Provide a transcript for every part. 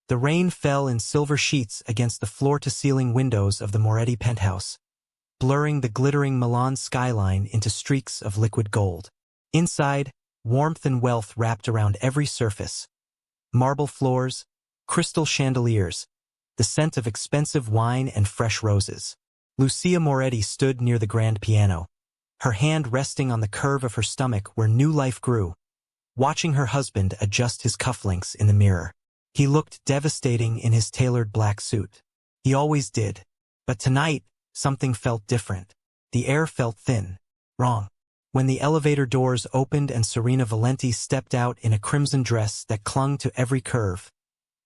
The rain fell in silver sheets against the floor-to-ceiling windows of the Moretti penthouse, blurring the glittering Milan skyline into streaks of liquid gold. Inside, warmth and wealth wrapped around every surface. Marble floors, crystal chandeliers, the scent of expensive wine and fresh roses. Lucia Moretti stood near the grand piano, her hand resting on the curve of her stomach where new life grew, watching her husband adjust his cufflinks in the mirror. He looked devastating in his tailored black suit. He always did. But tonight, something felt different. The air felt thin. Wrong. When the elevator doors opened and Serena Valenti stepped out in a crimson dress that clung to every curve,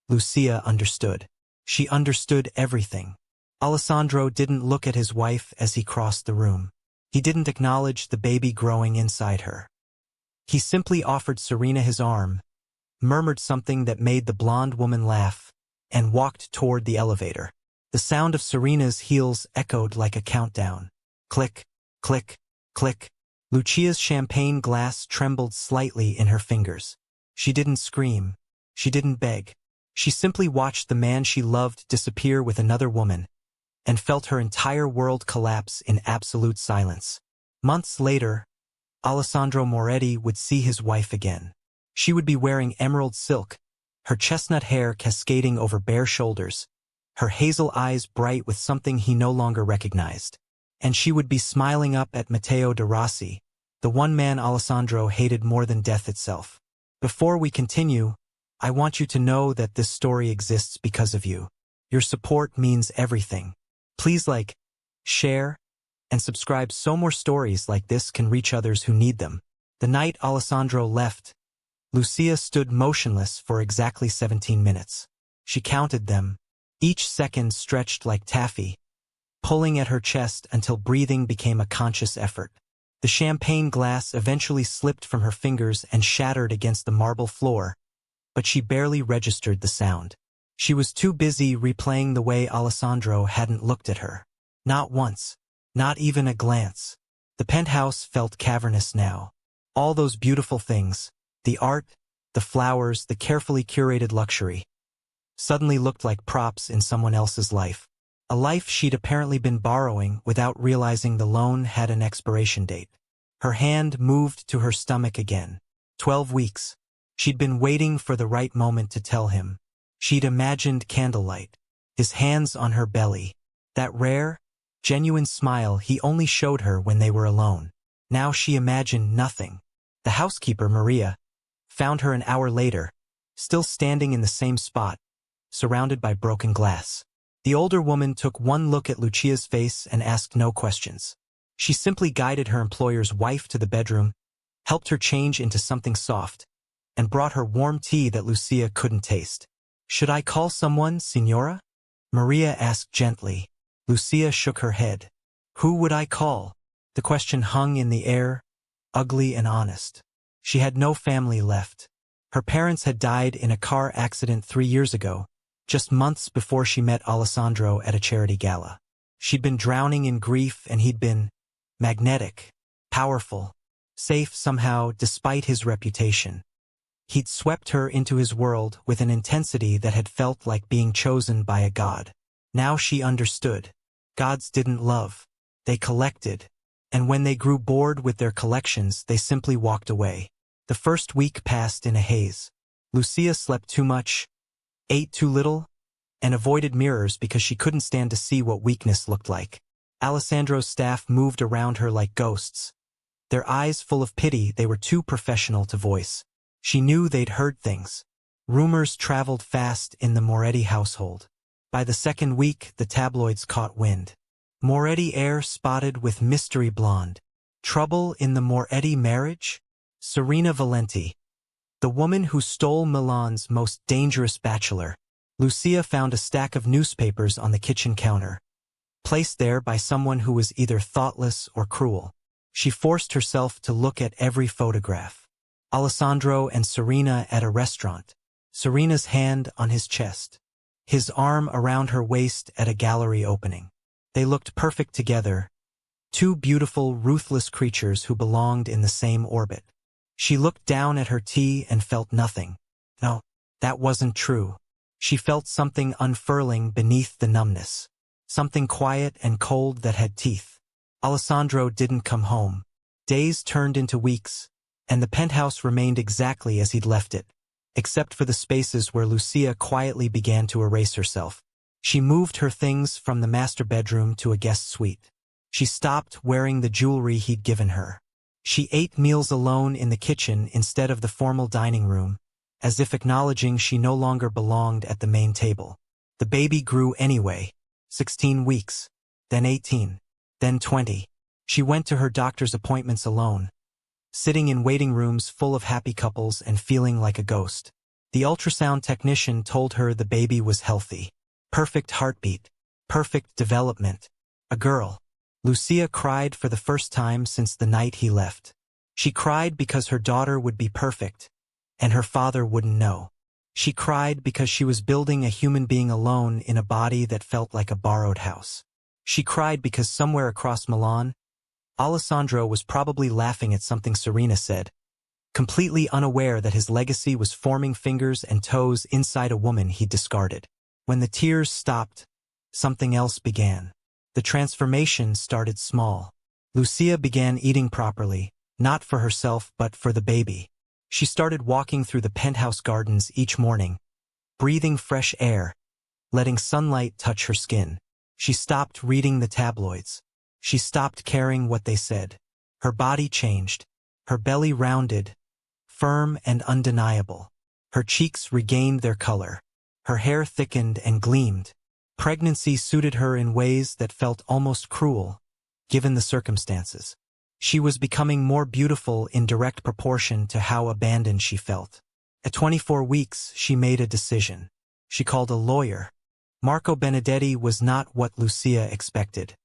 Lucia understood. She understood everything. Alessandro didn't look at his wife as he crossed the room. He didn't acknowledge the baby growing inside her. He simply offered Serena his arm, murmured something that made the blonde woman laugh, and walked toward the elevator. The sound of Serena's heels echoed like a countdown. Click, click, click. Lucia's champagne glass trembled slightly in her fingers. She didn't scream. She didn't beg. She simply watched the man she loved disappear with another woman, and felt her entire world collapse in absolute silence. Months later, Alessandro Moretti would see his wife again. She would be wearing emerald silk, her chestnut hair cascading over bare shoulders, her hazel eyes bright with something he no longer recognized. And she would be smiling up at Matteo de Rossi, the one man Alessandro hated more than death itself. Before we continue, I want you to know that this story exists because of you. Your support means everything. Please like, share, and subscribe so more stories like this can reach others who need them. The night Alessandro left, Lucia stood motionless for exactly 17 minutes. She counted them, each second stretched like taffy, pulling at her chest until breathing became a conscious effort. The champagne glass eventually slipped from her fingers and shattered against the marble floor, but she barely registered the sound. She was too busy replaying the way Alessandro hadn't looked at her. Not once, not even a glance. The penthouse felt cavernous now. All those beautiful things, the art, the flowers, the carefully curated luxury, suddenly looked like props in someone else's life. A life she'd apparently been borrowing without realizing the loan had an expiration date. Her hand moved to her stomach again. 12 weeks. She'd been waiting for the right moment to tell him. She'd imagined candlelight, his hands on her belly, that rare, genuine smile he only showed her when they were alone. Now she imagined nothing. The housekeeper, Maria, found her an hour later, still standing in the same spot, surrounded by broken glass. The older woman took one look at Lucia's face and asked no questions. She simply guided her employer's wife to the bedroom, helped her change into something soft, and brought her warm tea that Lucia couldn't taste. "Should I call someone, Signora?" Maria asked gently. Lucia shook her head. Who would I call? The question hung in the air, ugly and honest. She had no family left. Her parents had died in a car accident 3 years ago, just months before she met Alessandro at a charity gala. She'd been drowning in grief and he'd been magnetic, powerful, safe somehow despite his reputation. He'd swept her into his world with an intensity that had felt like being chosen by a god. Now she understood. Gods didn't love. They collected. And when they grew bored with their collections, they simply walked away. The first week passed in a haze. Lucia slept too much, ate too little, and avoided mirrors because she couldn't stand to see what weakness looked like. Alessandro's staff moved around her like ghosts. Their eyes full of pity, they were too professional to voice. She knew they'd heard things. Rumors traveled fast in the Moretti household. By the second week, the tabloids caught wind. Moretti heir spotted with mystery blonde. Trouble in the Moretti marriage? Serena Valenti, the woman who stole Milan's most dangerous bachelor. Lucia found a stack of newspapers on the kitchen counter, placed there by someone who was either thoughtless or cruel. She forced herself to look at every photograph. Alessandro and Serena at a restaurant. Serena's hand on his chest. His arm around her waist at a gallery opening. They looked perfect together. Two beautiful, ruthless creatures who belonged in the same orbit. She looked down at her tea and felt nothing. No, that wasn't true. She felt something unfurling beneath the numbness. Something quiet and cold that had teeth. Alessandro didn't come home. Days turned into weeks, and the penthouse remained exactly as he'd left it, except for the spaces where Lucia quietly began to erase herself. She moved her things from the master bedroom to a guest suite. She stopped wearing the jewelry he'd given her. She ate meals alone in the kitchen instead of the formal dining room, as if acknowledging she no longer belonged at the main table. The baby grew anyway. 16 weeks, then 18, then 20. She went to her doctor's appointments alone, sitting in waiting rooms full of happy couples and feeling like a ghost. The ultrasound technician told her the baby was healthy. Perfect heartbeat. Perfect development. A girl. Lucia cried for the first time since the night he left. She cried because her daughter would be perfect, and her father wouldn't know. She cried because she was building a human being alone in a body that felt like a borrowed house. She cried because somewhere across Milan, Alessandro was probably laughing at something Serena said, completely unaware that his legacy was forming fingers and toes inside a woman he'd discarded. When the tears stopped, something else began. The transformation started small. Lucia began eating properly, not for herself but for the baby. She started walking through the penthouse gardens each morning, breathing fresh air, letting sunlight touch her skin. She stopped reading the tabloids. She stopped caring what they said. Her body changed. Her belly rounded, firm and undeniable. Her cheeks regained their color. Her hair thickened and gleamed. Pregnancy suited her in ways that felt almost cruel, given the circumstances. She was becoming more beautiful in direct proportion to how abandoned she felt. At 24 weeks, she made a decision. She called a lawyer. Marco Benedetti was not what Lucia expected.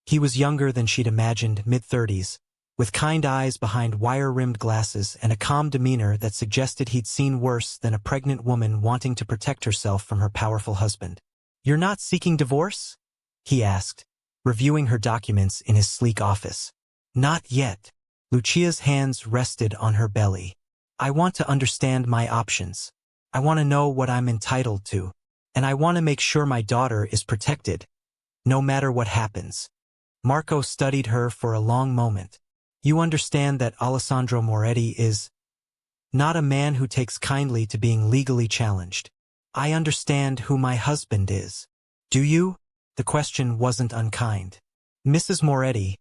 He was younger than she'd imagined, mid-30s, with kind eyes behind wire-rimmed glasses and a calm demeanor that suggested he'd seen worse than a pregnant woman wanting to protect herself from her powerful husband. "You're not seeking divorce?" he asked, reviewing her documents in his sleek office. "Not yet." Lucia's hands rested on her belly. "I want to understand my options. I want to know what I'm entitled to. And I want to make sure my daughter is protected, no matter what happens." Marco studied her for a long moment. "You understand that Alessandro Moretti is not a man who takes kindly to being legally challenged. I understand who my husband is. Do you?" The question wasn't unkind. "Mrs. Moretti,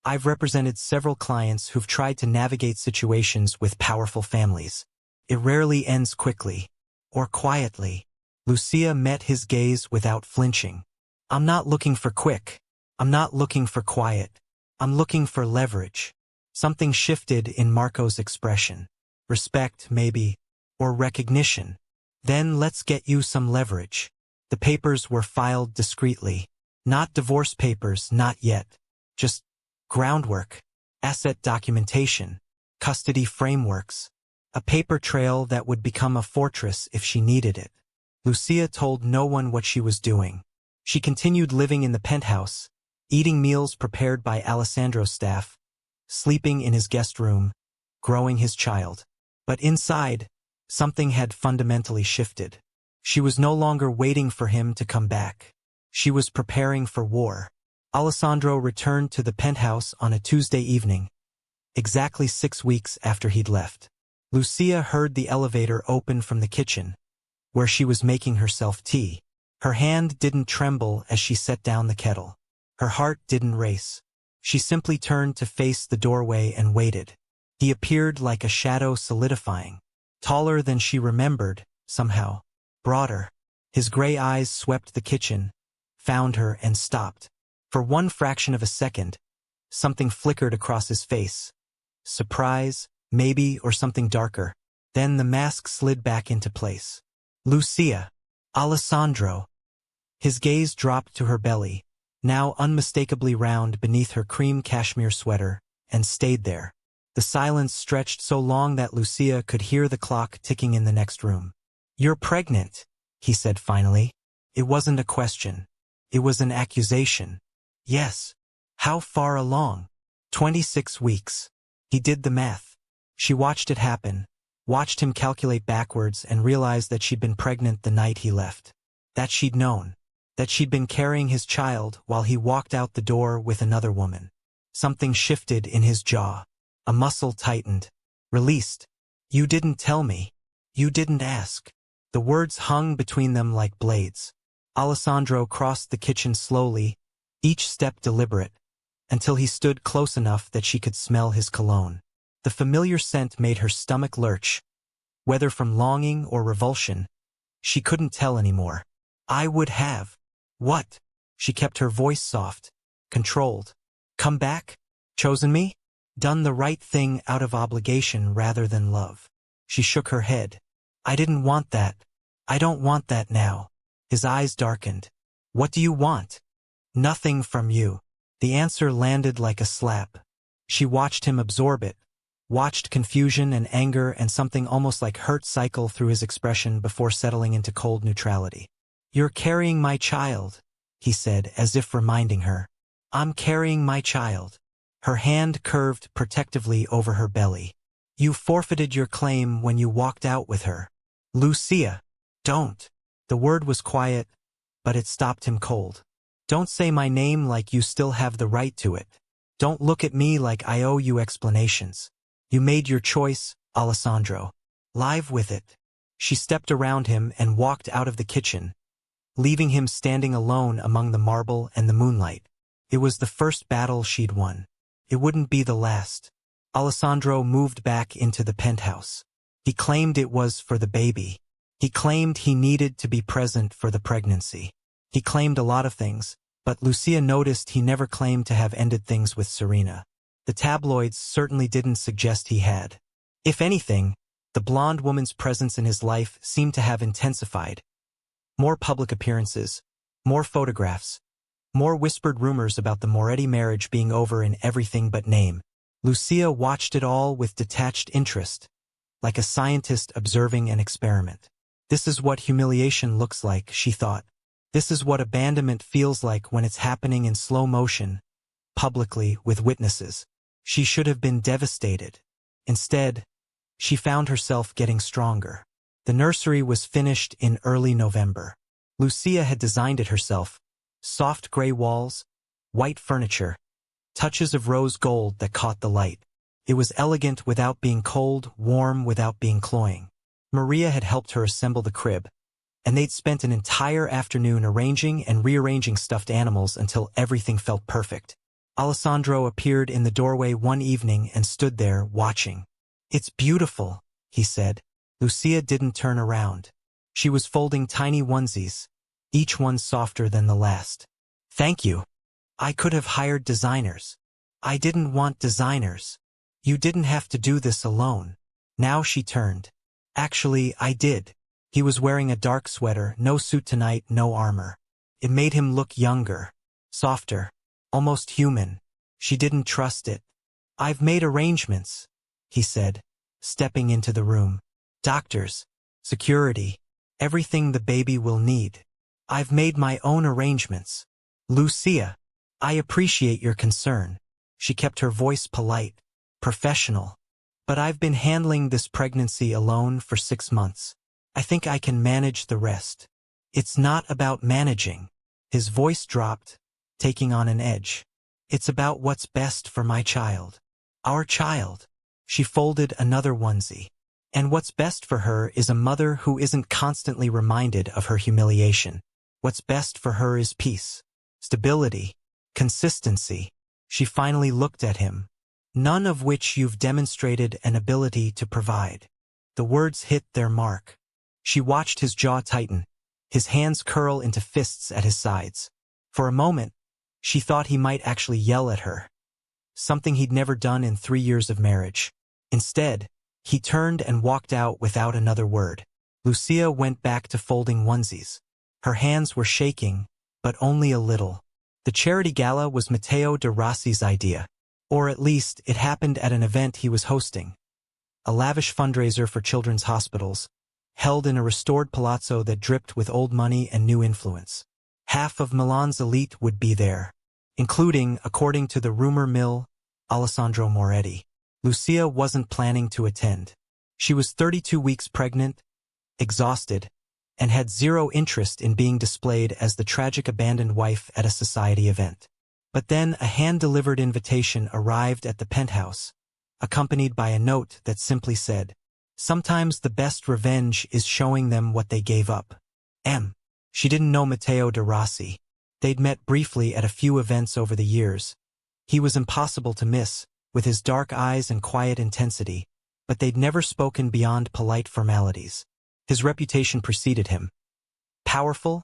I've represented several clients who've tried to navigate situations with powerful families. It rarely ends quickly, or quietly." Lucia met his gaze without flinching. "I'm not looking for quick. I'm not looking for quiet. I'm looking for leverage." Something shifted in Marco's expression. "Respect, maybe, or recognition. Then let's get you some leverage." The papers were filed discreetly. Not divorce papers, not yet. Just groundwork, asset documentation, custody frameworks. A paper trail that would become a fortress if she needed it. Lucia told no one what she was doing. She continued living in the penthouse, eating meals prepared by Alessandro's staff, sleeping in his guest room, growing his child. But inside, something had fundamentally shifted. She was no longer waiting for him to come back. She was preparing for war. Alessandro returned to the penthouse on a Tuesday evening, exactly 6 weeks after he'd left. Lucia heard the elevator open from the kitchen, where she was making herself tea. Her hand didn't tremble as she set down the kettle. Her heart didn't race. She simply turned to face the doorway and waited. He appeared like a shadow solidifying. Taller than she remembered, somehow. Broader. His gray eyes swept the kitchen, found her and stopped. For one fraction of a second, something flickered across his face. Surprise, maybe, or something darker. Then the mask slid back into place. "Lucia. Alessandro." His gaze dropped to her belly, now unmistakably round beneath her cream cashmere sweater, and stayed there. The silence stretched so long that Lucia could hear the clock ticking in the next room. "You're pregnant," he said finally. It wasn't a question. It was an accusation. "Yes." "How far along?" 26 weeks. He did the math. She watched it happen, watched him calculate backwards and realized that she'd been pregnant the night he left. That she'd known. That she'd been carrying his child while he walked out the door with another woman. Something shifted in his jaw. A muscle tightened. Released. "You didn't tell me. You didn't ask." The words hung between them like blades. Alessandro crossed the kitchen slowly, each step deliberate, until he stood close enough that she could smell his cologne. The familiar scent made her stomach lurch. Whether from longing or revulsion, she couldn't tell anymore. "I would have." "What?" She kept her voice soft, controlled. "Come back? Chosen me? Done the right thing out of obligation rather than love?" She shook her head. "I didn't want that. I don't want that now." His eyes darkened. "What do you want?" "Nothing from you." The answer landed like a slap. She watched him absorb it, watched confusion and anger and something almost like hurt cycle through his expression before settling into cold neutrality. "You're carrying my child," he said, as if reminding her. "I'm carrying my child." Her hand curved protectively over her belly. "You forfeited your claim when you walked out with her." "Lucia, don't." The word was quiet, but it stopped him cold. "Don't say my name like you still have the right to it. Don't look at me like I owe you explanations. You made your choice, Alessandro. Live with it." She stepped around him and walked out of the kitchen, leaving him standing alone among the marble and the moonlight. It was the first battle she'd won. It wouldn't be the last. Alessandro moved back into the penthouse. He claimed it was for the baby. He claimed he needed to be present for the pregnancy. He claimed a lot of things, but Lucia noticed he never claimed to have ended things with Serena. The tabloids certainly didn't suggest he had. If anything, the blonde woman's presence in his life seemed to have intensified. More public appearances, more photographs, more whispered rumors about the Moretti marriage being over in everything but name. Lucia watched it all with detached interest, like a scientist observing an experiment. This is what humiliation looks like, she thought. This is what abandonment feels like when it's happening in slow motion, publicly, with witnesses. She should have been devastated. Instead, she found herself getting stronger. The nursery was finished in early November. Lucia had designed it herself. Soft gray walls, white furniture, touches of rose gold that caught the light. It was elegant without being cold, warm without being cloying. Maria had helped her assemble the crib, and they'd spent an entire afternoon arranging and rearranging stuffed animals until everything felt perfect. Alessandro appeared in the doorway one evening and stood there, watching. "It's beautiful," he said. Lucia didn't turn around. She was folding tiny onesies, each one softer than the last. "Thank you. I could have hired designers. I didn't want designers. You didn't have to do this alone." Now she turned. "Actually, I did." He was wearing a dark sweater, no suit tonight, no armor. It made him look younger, softer, almost human. She didn't trust it. "I've made arrangements," he said, stepping into the room. "Doctors, security, everything the baby will need. I've made my own arrangements." "Lucia, I appreciate your concern." She kept her voice polite, professional. "But I've been handling this pregnancy alone for 6 months. I think I can manage the rest." "It's not about managing." His voice dropped, taking on an edge. "It's about what's best for my child. Our child." She folded another onesie. "And what's best for her is a mother who isn't constantly reminded of her humiliation. What's best for her is peace, stability, consistency." She finally looked at him. "None of which you've demonstrated an ability to provide." The words hit their mark. She watched his jaw tighten, his hands curl into fists at his sides. For a moment, she thought he might actually yell at her, something he'd never done in 3 years of marriage. Instead, he turned and walked out without another word. Lucia went back to folding onesies. Her hands were shaking, but only a little. The charity gala was Matteo de Rossi's idea, or at least it happened at an event he was hosting. A lavish fundraiser for children's hospitals, held in a restored palazzo that dripped with old money and new influence. Half of Milan's elite would be there, including, according to the rumor mill, Alessandro Moretti. Lucia wasn't planning to attend. She was 32 weeks pregnant, exhausted, and had zero interest in being displayed as the tragic abandoned wife at a society event. But then a hand-delivered invitation arrived at the penthouse, accompanied by a note that simply said, "Sometimes the best revenge is showing them what they gave up." She didn't know Matteo de Rossi. They'd met briefly at a few events over the years. He was impossible to miss, with his dark eyes and quiet intensity, but they'd never spoken beyond polite formalities. His reputation preceded him. Powerful,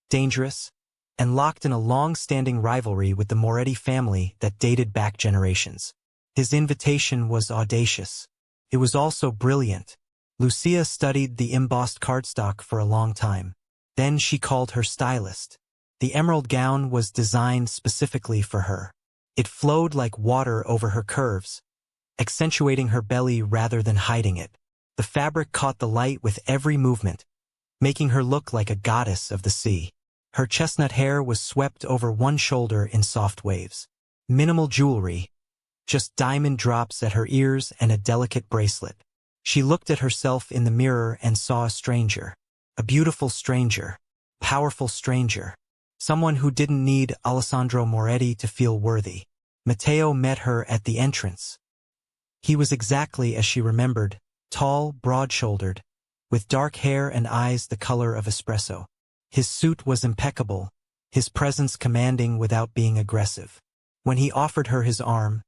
dangerous, and locked in a long-standing rivalry with the Moretti family that dated back generations. His invitation was audacious. It was also brilliant. Lucia studied the embossed cardstock for a long time. Then she called her stylist. The emerald gown was designed specifically for her. It flowed like water over her curves, accentuating her belly rather than hiding it. The fabric caught the light with every movement, making her look like a goddess of the sea. Her chestnut hair was swept over one shoulder in soft waves. Minimal jewelry, just diamond drops at her ears and a delicate bracelet. She looked at herself in the mirror and saw a stranger. A beautiful stranger. Powerful stranger. Someone who didn't need Alessandro Moretti to feel worthy. Matteo met her at the entrance. He was exactly as she remembered, tall, broad-shouldered, with dark hair and eyes the color of espresso. His suit was impeccable, his presence commanding without being aggressive. When he offered her his arm,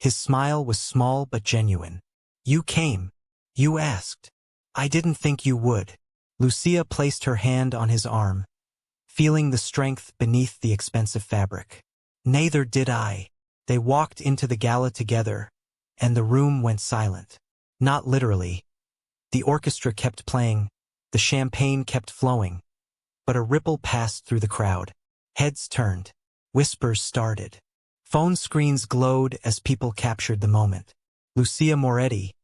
his smile was small but genuine. "You came. You asked. I didn't think you would." Lucia placed her hand on his arm, feeling the strength beneath the expensive fabric. "Neither did I." They walked into the gala together, and the room went silent. Not literally. The orchestra kept playing, the champagne kept flowing, but a ripple passed through the crowd. Heads turned. Whispers started. Phone screens glowed as people captured the moment. Lucia Moretti,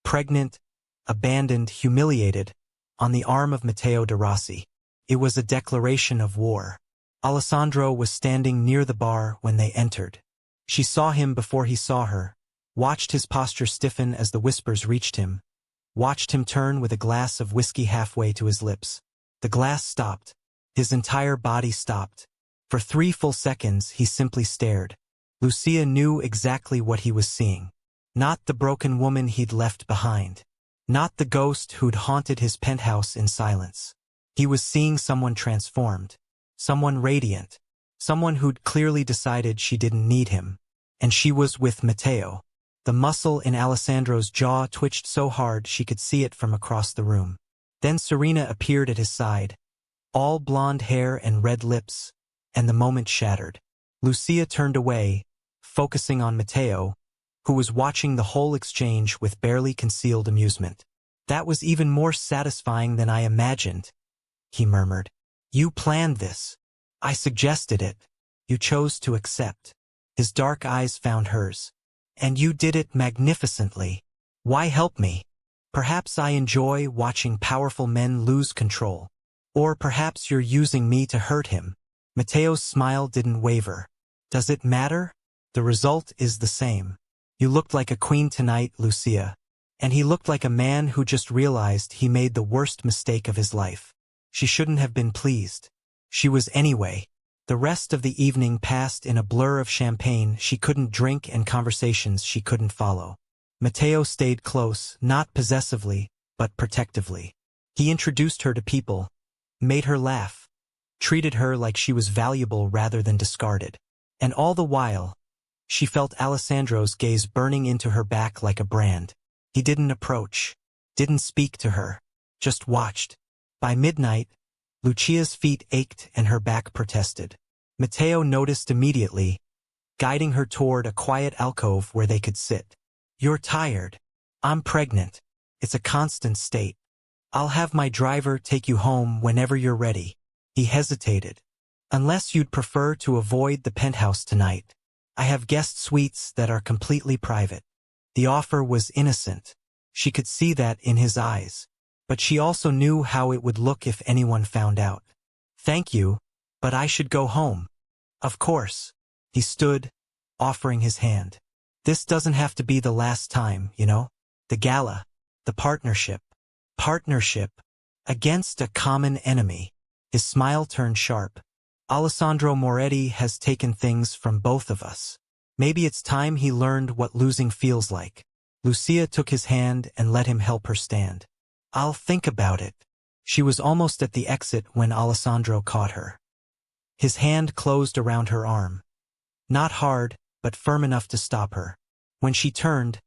pregnant, abandoned, humiliated, on the arm of Matteo de Rossi. It was a declaration of war. Alessandro was standing near the bar when they entered. She saw him before he saw her, watched his posture stiffen as the whispers reached him, watched him turn with a glass of whiskey halfway to his lips. The glass stopped. His entire body stopped. For 3 full seconds he simply stared. Lucia knew exactly what he was seeing. Not the broken woman he'd left behind. Not the ghost who'd haunted his penthouse in silence. He was seeing someone transformed. Someone radiant. Someone who'd clearly decided she didn't need him. And she was with Matteo. The muscle in Alessandro's jaw twitched so hard she could see it from across the room. Then Serena appeared at his side, all blonde hair and red lips, and the moment shattered. Lucia turned away, focusing on Matteo, who was watching the whole exchange with barely concealed amusement. "That was even more satisfying than I imagined," he murmured. "You planned this. I suggested it. You chose to accept." His dark eyes found hers. "And you did it magnificently. Why help me? Perhaps I enjoy watching powerful men lose control. Or perhaps you're using me to hurt him." Matteo's smile didn't waver. "Does it matter? The result is the same. You looked like a queen tonight, Lucia." And he looked like a man who just realized he made the worst mistake of his life. She shouldn't have been pleased. She was anyway. The rest of the evening passed in a blur of champagne she couldn't drink and conversations she couldn't follow. Matteo stayed close, not possessively, but protectively. He introduced her to people, made her laugh, treated her like she was valuable rather than discarded. And all the while, she felt Alessandro's gaze burning into her back like a brand. He didn't approach, didn't speak to her, just watched. By midnight, Lucia's feet ached and her back protested. Matteo noticed immediately, guiding her toward a quiet alcove where they could sit. "You're tired. I'm pregnant. It's a constant state. I'll have my driver take you home whenever you're ready." He hesitated. "Unless you'd prefer to avoid the penthouse tonight. I have guest suites that are completely private." The offer was innocent. She could see that in his eyes. But she also knew how it would look if anyone found out. "Thank you, but I should go home." "Of course." He stood, offering his hand. "This doesn't have to be the last time, you know? The gala, The partnership. Partnership. Against a common enemy. His smile turned sharp. Alessandro Moretti has taken things from both of us. Maybe it's time he learned what losing feels like. Lucia took his hand and let him help her stand. I'll think about it. She was almost at the exit when Alessandro caught her. His hand closed around her arm. Not hard, but firm enough to stop her. When she turned,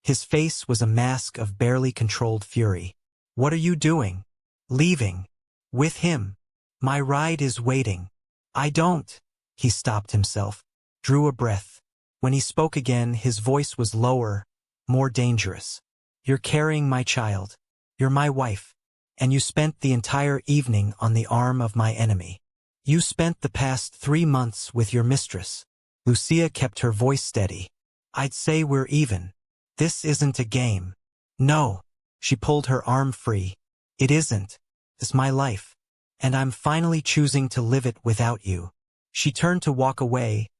his face was a mask of barely controlled fury. What are you doing? Leaving. With him. My ride is waiting. I don't. He stopped himself, drew a breath. When he spoke again, his voice was lower, more dangerous. You're carrying my child. You're my wife. And you spent the entire evening on the arm of my enemy. You spent the past 3 months with your mistress. Lucia kept her voice steady. I'd say we're even. This isn't a game. No. She pulled her arm free. It isn't. It's my life. And I'm finally choosing to live it without you. She turned to walk away,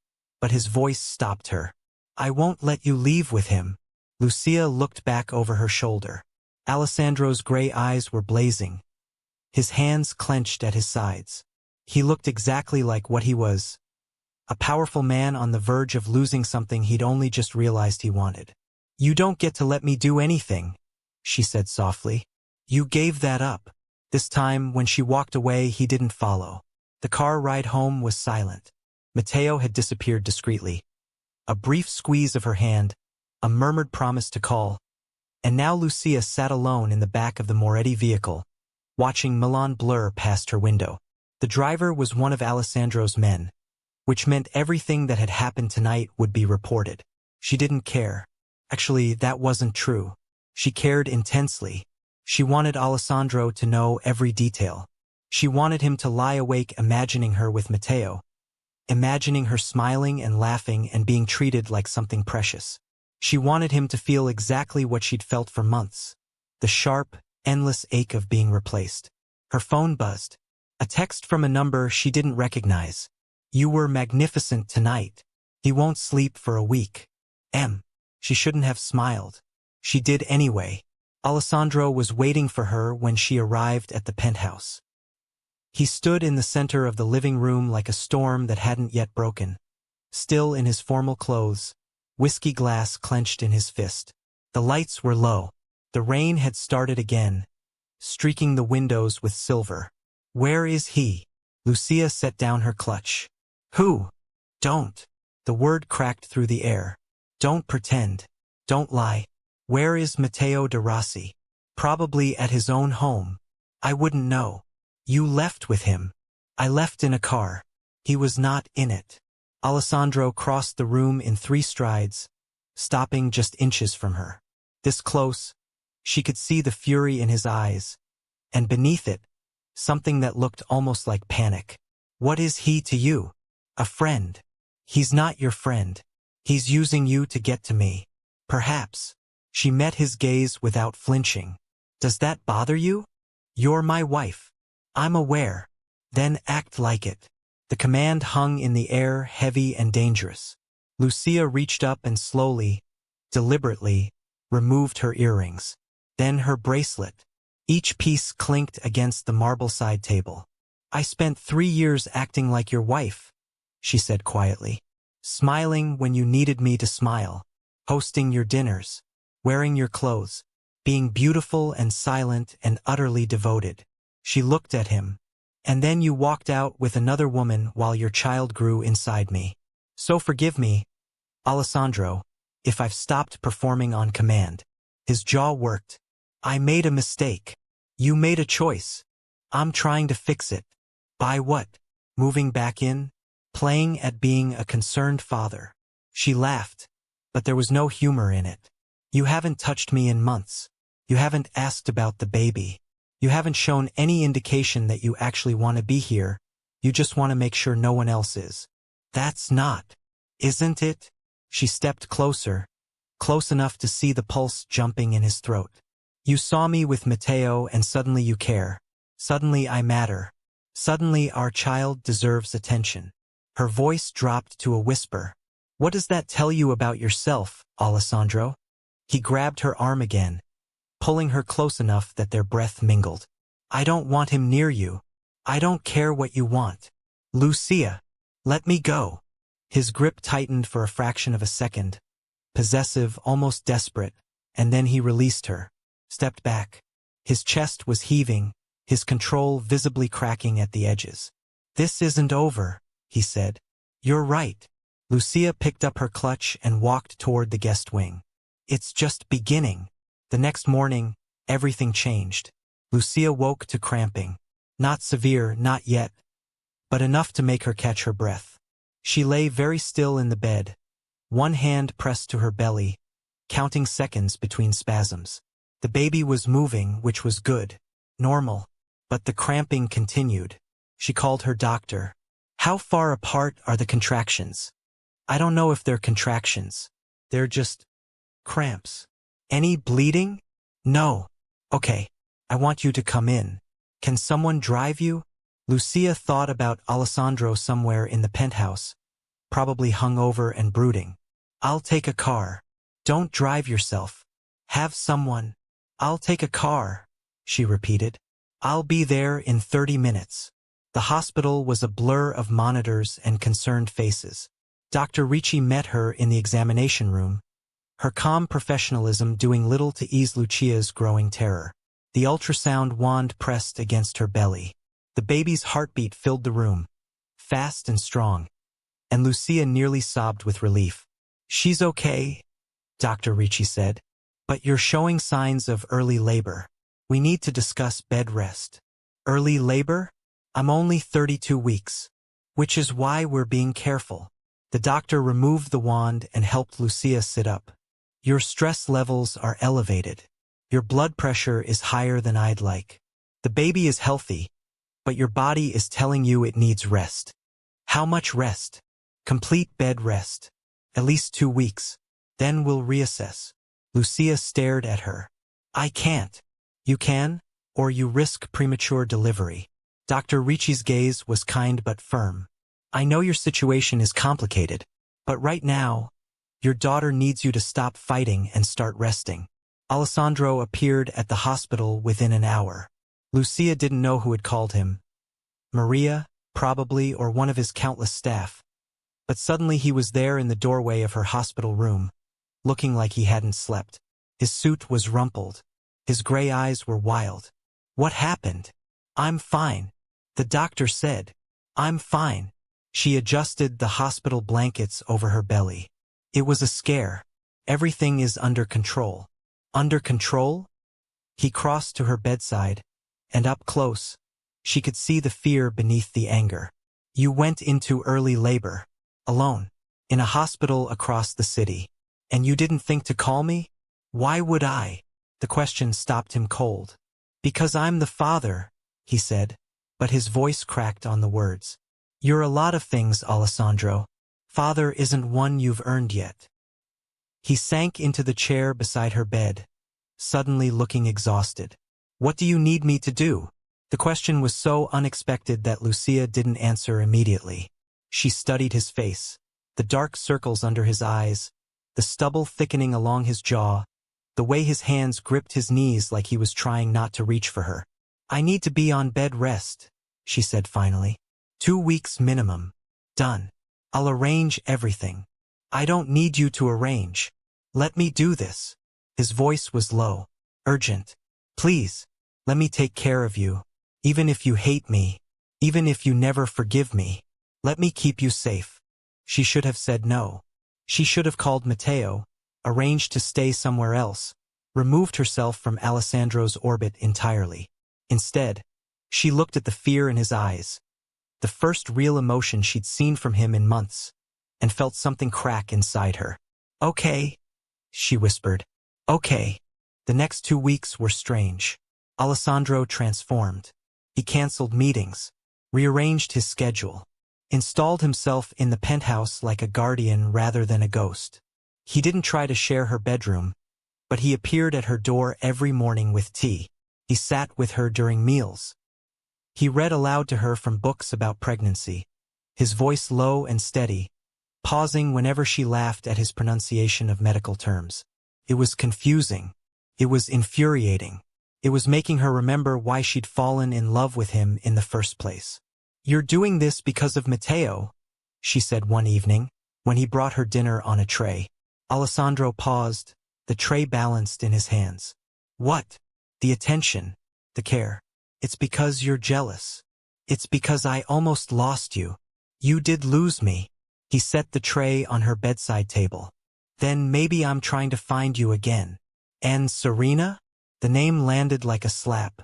but his voice stopped her. I won't let you leave with him. Lucia looked back over her shoulder. Alessandro's gray eyes were blazing. His hands clenched at his sides. He looked exactly like what he was. A powerful man on the verge of losing something he'd only just realized he wanted. You don't get to let me do anything, she said softly. You gave that up. This time, when she walked away, he didn't follow. The car ride home was silent. Matteo had disappeared discreetly. A brief squeeze of her hand, a murmured promise to call, and now Lucia sat alone in the back of the Moretti vehicle, watching Milan blur past her window. The driver was one of Alessandro's men, which meant everything that had happened tonight would be reported. She didn't care. Actually, that wasn't true. She cared intensely. She wanted Alessandro to know every detail. She wanted him to lie awake imagining her with Matteo, imagining her smiling and laughing and being treated like something precious. She wanted him to feel exactly what she'd felt for months, the sharp, endless ache of being replaced. Her phone buzzed. A text from a number she didn't recognize. You were magnificent tonight. He won't sleep for a week. She shouldn't have smiled. She did anyway. Alessandro was waiting for her when she arrived at the penthouse. He stood in the center of the living room like a storm that hadn't yet broken. Still in his formal clothes, whiskey glass clenched in his fist. The lights were low. The rain had started again, streaking the windows with silver. Where is he? Lucia set down her clutch. Who? Don't. The word cracked through the air. Don't pretend. Don't lie. Where is Matteo de Rossi? Probably at his own home. I wouldn't know. You left with him. I left in a car. He was not in it. Alessandro crossed the room in 3 strides, stopping just inches from her. This close, she could see the fury in his eyes, and beneath it, something that looked almost like panic. What is he to you? A friend. He's not your friend. He's using you to get to me. Perhaps. She met his gaze without flinching. Does that bother you? You're my wife. I'm aware. Then act like it. The command hung in the air, heavy and dangerous. Lucia reached up and slowly, deliberately, removed her earrings. Then her bracelet. Each piece clinked against the marble side table. I spent 3 years acting like your wife, she said quietly. Smiling when you needed me to smile. Hosting your dinners. Wearing your clothes. Being beautiful and silent and utterly devoted. She looked at him. And then you walked out with another woman while your child grew inside me. So forgive me, Alessandro, if I've stopped performing on command. His jaw worked. I made a mistake. You made a choice. I'm trying to fix it. By what? Moving back in? Playing at being a concerned father. She laughed, but there was no humor in it. You haven't touched me in months. You haven't asked about the baby. You haven't shown any indication that you actually want to be here. You just want to make sure no one else is. That's not, isn't it? She stepped closer, close enough to see the pulse jumping in his throat. You saw me with Matteo and suddenly you care. Suddenly I matter. Suddenly our child deserves attention. Her voice dropped to a whisper. What does that tell you about yourself, Alessandro? He grabbed her arm again, pulling her close enough that their breath mingled. I don't want him near you. I don't care what you want. Lucia, let me go. His grip tightened for a fraction of a second, possessive, almost desperate, and then he released her, stepped back. His chest was heaving, his control visibly cracking at the edges. This isn't over, he said. You're right. Lucia picked up her clutch and walked toward the guest wing. It's just beginning. The next morning, everything changed. Lucia woke to cramping. Not severe, not yet, but enough to make her catch her breath. She lay very still in the bed, one hand pressed to her belly, counting seconds between spasms. The baby was moving, which was good, normal, but the cramping continued. She called her doctor. How far apart are the contractions? I don't know if they're contractions. They're just cramps. Any bleeding? No. Okay, I want you to come in. Can someone drive you? Lucia thought about Alessandro somewhere in the penthouse, probably hungover and brooding. I'll take a car. Don't drive yourself. Have someone. I'll take a car, she repeated. I'll be there in 30 minutes. The hospital was a blur of monitors and concerned faces. Dr. Ricci met her in the examination room, her calm professionalism doing little to ease Lucia's growing terror. The ultrasound wand pressed against her belly. The baby's heartbeat filled the room, fast and strong, and Lucia nearly sobbed with relief. She's okay, Dr. Ricci said, but you're showing signs of early labor. We need to discuss bed rest. Early labor? I'm only 32 weeks, which is why we're being careful. The doctor removed the wand and helped Lucia sit up. Your stress levels are elevated. Your blood pressure is higher than I'd like. The baby is healthy, but your body is telling you it needs rest. How much rest? Complete bed rest. At least 2 weeks. Then we'll reassess. Lucia stared at her. I can't. You can, or you risk premature delivery. Dr. Ricci's gaze was kind but firm. I know your situation is complicated, but right now, your daughter needs you to stop fighting and start resting. Alessandro appeared at the hospital within an hour. Lucia didn't know who had called him. Maria, probably, or one of his countless staff. But suddenly he was there in the doorway of her hospital room, looking like he hadn't slept. His suit was rumpled. His gray eyes were wild. What happened? I'm fine. The doctor said. I'm fine. She adjusted the hospital blankets over her belly. It was a scare. Everything is under control. Under control? He crossed to her bedside, and up close, she could see the fear beneath the anger. You went into early labor, alone, in a hospital across the city, and you didn't think to call me? Why would I? The question stopped him cold. Because I'm the father, he said, but his voice cracked on the words. You're a lot of things, Alessandro. Father isn't one you've earned yet. He sank into the chair beside her bed, suddenly looking exhausted. What do you need me to do? The question was so unexpected that Lucia didn't answer immediately. She studied his face, the dark circles under his eyes, the stubble thickening along his jaw, the way his hands gripped his knees like he was trying not to reach for her. I need to be on bed rest, she said finally. 2 weeks minimum. Done. I'll arrange everything. I don't need you to arrange. Let me do this. His voice was low, urgent. Please, let me take care of you. Even if you hate me, even if you never forgive me, let me keep you safe. She should have said no. She should have called Matteo, arranged to stay somewhere else, removed herself from Alessandro's orbit entirely. Instead, she looked at the fear in his eyes, the first real emotion she'd seen from him in months, and felt something crack inside her. Okay, she whispered. Okay. The next 2 weeks were strange. Alessandro transformed. He canceled meetings, rearranged his schedule, installed himself in the penthouse like a guardian rather than a ghost. He didn't try to share her bedroom, but he appeared at her door every morning with tea. He sat with her during meals. He read aloud to her from books about pregnancy, his voice low and steady, pausing whenever she laughed at his pronunciation of medical terms. It was confusing, It was infuriating. It was making her remember why she'd fallen in love with him in the first place. "You're doing this because of Matteo," she said one evening, when he brought her dinner on a tray. Alessandro paused, the tray balanced in his hands. "What?" "The attention, the care. It's because you're jealous. It's because I almost lost you. You did lose me." He set the tray on her bedside table. "Then maybe I'm trying to find you again." "And Serena?" The name landed like a slap.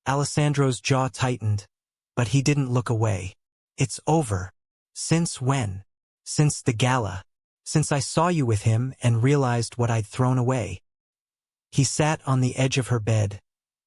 Alessandro's jaw tightened, but he didn't look away. "It's over." "Since when?" "Since the gala. Since I saw you with him and realized what I'd thrown away." He sat on the edge of her bed,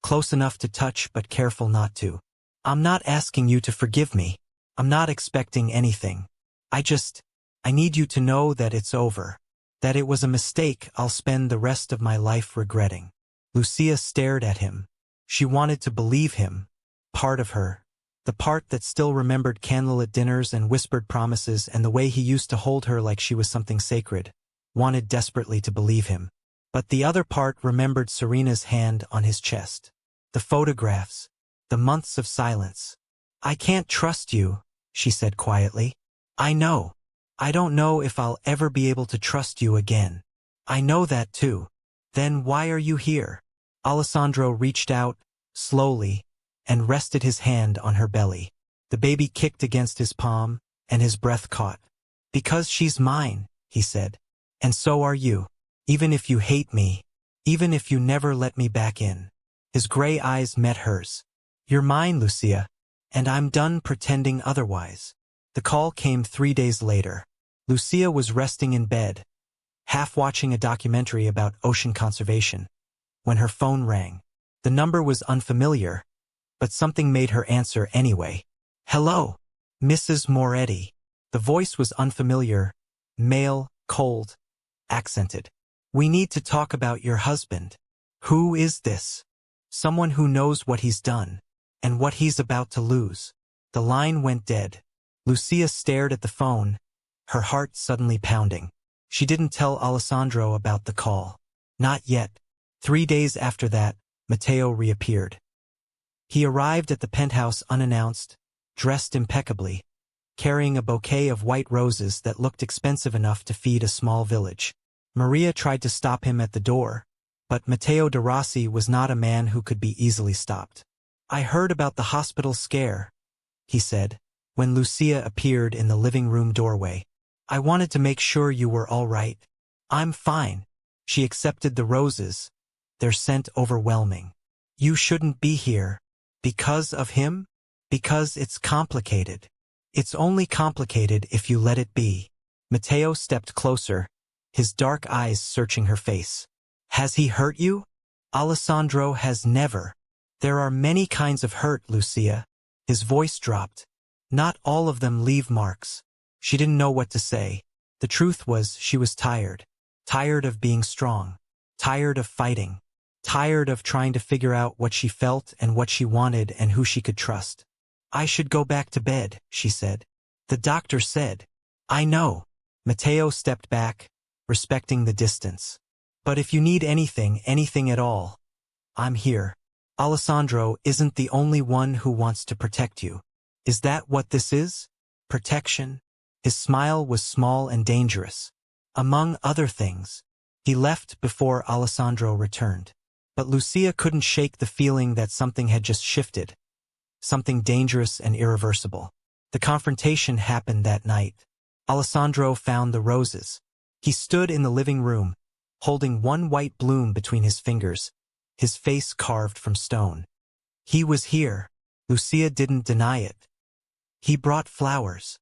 close enough to touch but careful not to. "I'm not asking you to forgive me. I'm not expecting anything. I need you to know that it's over. That it was a mistake I'll spend the rest of my life regretting." Lucia stared at him. She wanted to believe him. Part of her, the part that still remembered candlelit dinners and whispered promises and the way he used to hold her like she was something sacred, wanted desperately to believe him. But the other part remembered Serena's hand on his chest. The photographs. The months of silence. "I can't trust you," she said quietly. "I know. I don't know if I'll ever be able to trust you again. I know that too. Then why are you here?" Alessandro reached out, slowly, and rested his hand on her belly. The baby kicked against his palm, and his breath caught. "Because she's mine," he said. "And so are you. Even if you hate me. Even if you never let me back in." His gray eyes met hers. "You're mine, Lucia. And I'm done pretending otherwise." The call came 3 days later. Lucia was resting in bed, half watching a documentary about ocean conservation, when her phone rang. The number was unfamiliar, but something made her answer anyway. "Hello, Mrs. Moretti." The voice was unfamiliar, male, cold, accented. "We need to talk about your husband." "Who is this?" "Someone who knows what he's done, and what he's about to lose." The line went dead. Lucia stared at the phone, her heart suddenly pounding. She didn't tell Alessandro about the call. Not yet. 3 days after that, Matteo reappeared. He arrived at the penthouse unannounced, dressed impeccably, carrying a bouquet of white roses that looked expensive enough to feed a small village. Maria tried to stop him at the door, but Matteo de Rossi was not a man who could be easily stopped. "I heard about the hospital scare," he said, when Lucia appeared in the living room doorway. "I wanted to make sure you were all right." "I'm fine." She accepted the roses, their scent overwhelming. "You shouldn't be here." "Because of him?" "Because it's complicated. It's only complicated if you let it be." Matteo stepped closer, his dark eyes searching her face. "Has he hurt you?" "Alessandro has never." "There are many kinds of hurt, Lucia." His voice dropped. "Not all of them leave marks." She didn't know what to say. The truth was she was tired. Tired of being strong. Tired of fighting. Tired of trying to figure out what she felt and what she wanted and who she could trust. "I should go back to bed," she said. "The doctor said." "I know." Matteo stepped back, respecting the distance. "But if you need anything at all, I'm here. Alessandro isn't the only one who wants to protect you." "Is that what this is? Protection?" His smile was small and dangerous. "Among other things." He left before Alessandro returned. But Lucia couldn't shake the feeling that something had just shifted. Something dangerous and irreversible. The confrontation happened that night. Alessandro found the roses. He stood in the living room, holding one white bloom between his fingers, his face carved from stone. He was here. Lucia didn't deny it. He brought flowers.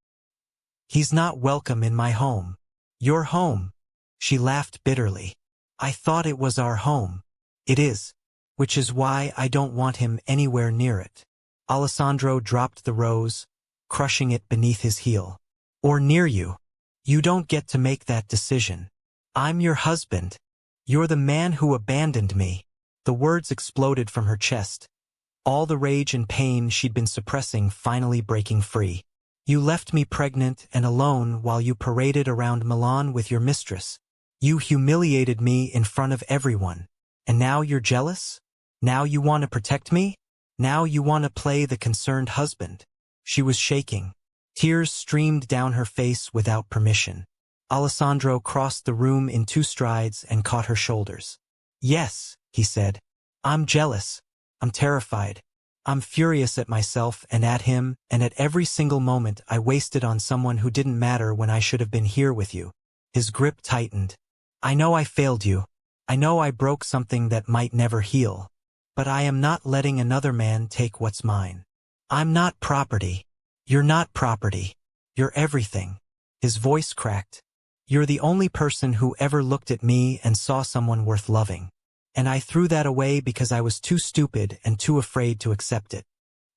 "He's not welcome in my home." "Your home?" She laughed bitterly. "I thought it was our home." "It is. Which is why I don't want him anywhere near it." Alessandro dropped the rose, crushing it beneath his heel. "Or near you. You don't get to make that decision. I'm your husband. You're the man who abandoned me." The words exploded from her chest. All the rage and pain she'd been suppressing finally breaking free. "You left me pregnant and alone while you paraded around Milan with your mistress. You humiliated me in front of everyone. And now you're jealous? Now you want to protect me? Now you want to play the concerned husband? She was shaking. Tears streamed down her face without permission. Alessandro crossed the room in 2 strides and caught her shoulders. Yes, he said. I'm jealous. I'm terrified. I'm furious at myself and at him and at every single moment I wasted on someone who didn't matter when I should have been here with you. His grip tightened. I know I failed you. I know I broke something that might never heal. But I am not letting another man take what's mine. I'm not property. You're not property. You're everything. His voice cracked. You're the only person who ever looked at me and saw someone worth loving. And I threw that away because I was too stupid and too afraid to accept it.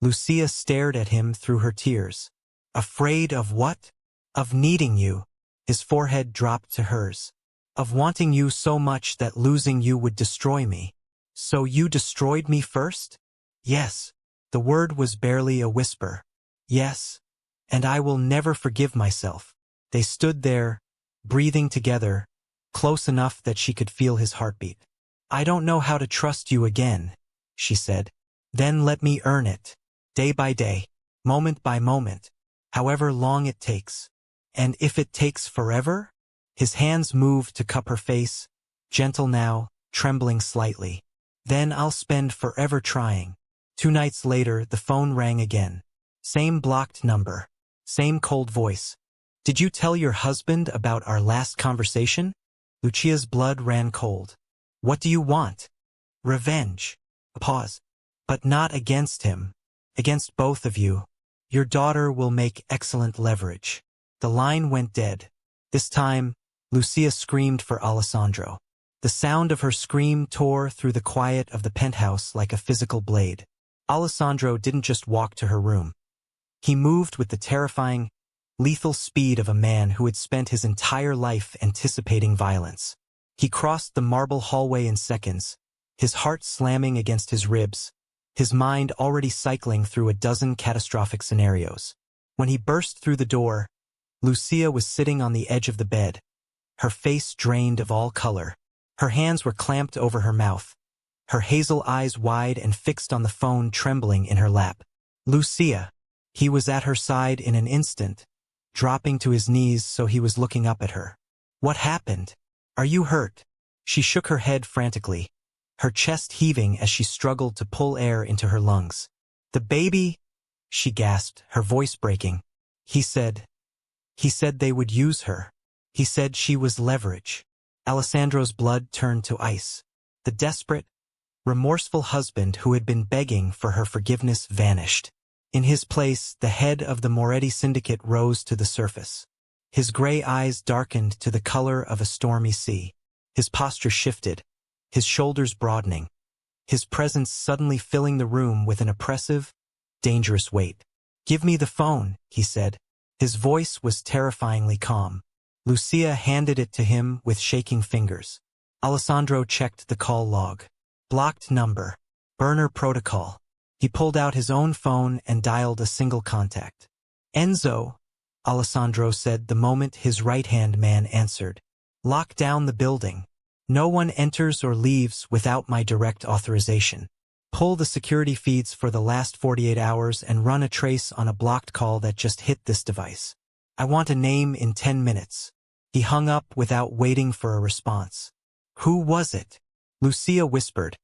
Lucia stared at him through her tears. Afraid of what? Of needing you. His forehead dropped to hers. Of wanting you so much that losing you would destroy me. So you destroyed me first? Yes. The word was barely a whisper. Yes. And I will never forgive myself. They stood there, breathing together, close enough that she could feel his heartbeat. I don't know how to trust you again, she said. Then let me earn it. Day by day, moment by moment, however long it takes. And if it takes forever? His hands moved to cup her face, gentle now, trembling slightly. Then I'll spend forever trying. 2 nights later, the phone rang again. Same blocked number. Same cold voice. Did you tell your husband about our last conversation? Lucia's blood ran cold. What do you want? Revenge. A pause. But not against him. Against both of you. Your daughter will make excellent leverage. The line went dead. This time, Lucia screamed for Alessandro. The sound of her scream tore through the quiet of the penthouse like a physical blade. Alessandro didn't just walk to her room. He moved with the terrifying, lethal speed of a man who had spent his entire life anticipating violence. He crossed the marble hallway in seconds, his heart slamming against his ribs, his mind already cycling through a dozen catastrophic scenarios. When he burst through the door, Lucia was sitting on the edge of the bed, her face drained of all color. Her hands were clamped over her mouth, her hazel eyes wide and fixed on the phone trembling in her lap. Lucia. He was at her side in an instant, dropping to his knees so he was looking up at her. What happened? Are you hurt? She shook her head frantically, her chest heaving as she struggled to pull air into her lungs. The baby, she gasped, her voice breaking. He said they would use her. He said she was leverage. Alessandro's blood turned to ice. The desperate, remorseful husband who had been begging for her forgiveness vanished. In his place, the head of the Moretti syndicate rose to the surface. His gray eyes darkened to the color of a stormy sea. His posture shifted, his shoulders broadening, his presence suddenly filling the room with an oppressive, dangerous weight. Give me the phone, he said. His voice was terrifyingly calm. Lucia handed it to him with shaking fingers. Alessandro checked the call log. Blocked number. Burner protocol. He pulled out his own phone and dialed a single contact. Enzo, Alessandro said the moment his right-hand man answered. Lock down the building. No one enters or leaves without my direct authorization. Pull the security feeds for the last 48 hours and run a trace on a blocked call that just hit this device. I want a name in 10 minutes. He hung up without waiting for a response. Who was it? Lucia whispered,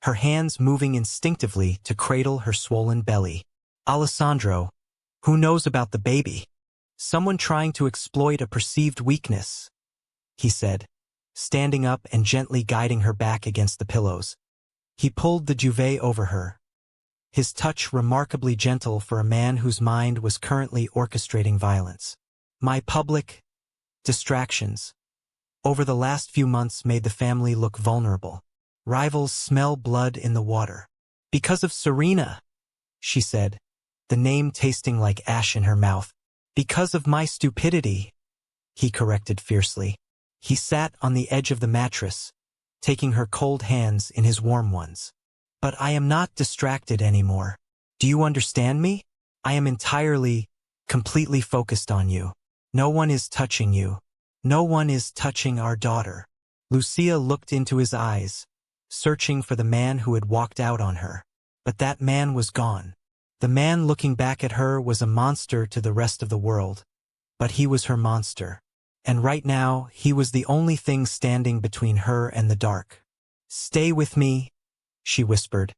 her hands moving instinctively to cradle her swollen belly. Alessandro. Who knows about the baby? Someone trying to exploit a perceived weakness, he said, standing up and gently guiding her back against the pillows. He pulled the duvet over her, his touch remarkably gentle for a man whose mind was currently orchestrating violence. My public distractions over the last few months made the family look vulnerable. Rivals smell blood in the water. Because of Serena, she said, the name tasting like ash in her mouth. Because of my stupidity, he corrected fiercely. He sat on the edge of the mattress, taking her cold hands in his warm ones. But I am not distracted anymore. Do you understand me? I am entirely, completely focused on you. No one is touching you. No one is touching our daughter. Lucia looked into his eyes, searching for the man who had walked out on her. But that man was gone. The man looking back at her was a monster to the rest of the world, but he was her monster. And right now, he was the only thing standing between her and the dark. "Stay with me," she whispered,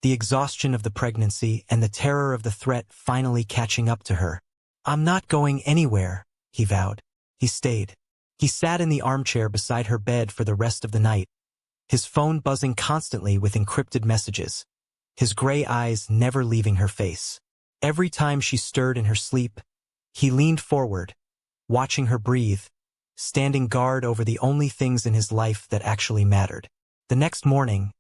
the exhaustion of the pregnancy and the terror of the threat finally catching up to her. "I'm not going anywhere," he vowed. He stayed. He sat in the armchair beside her bed for the rest of the night, his phone buzzing constantly with encrypted messages, his gray eyes never leaving her face. Every time she stirred in her sleep, he leaned forward, watching her breathe, standing guard over the only things in his life that actually mattered. The next morning,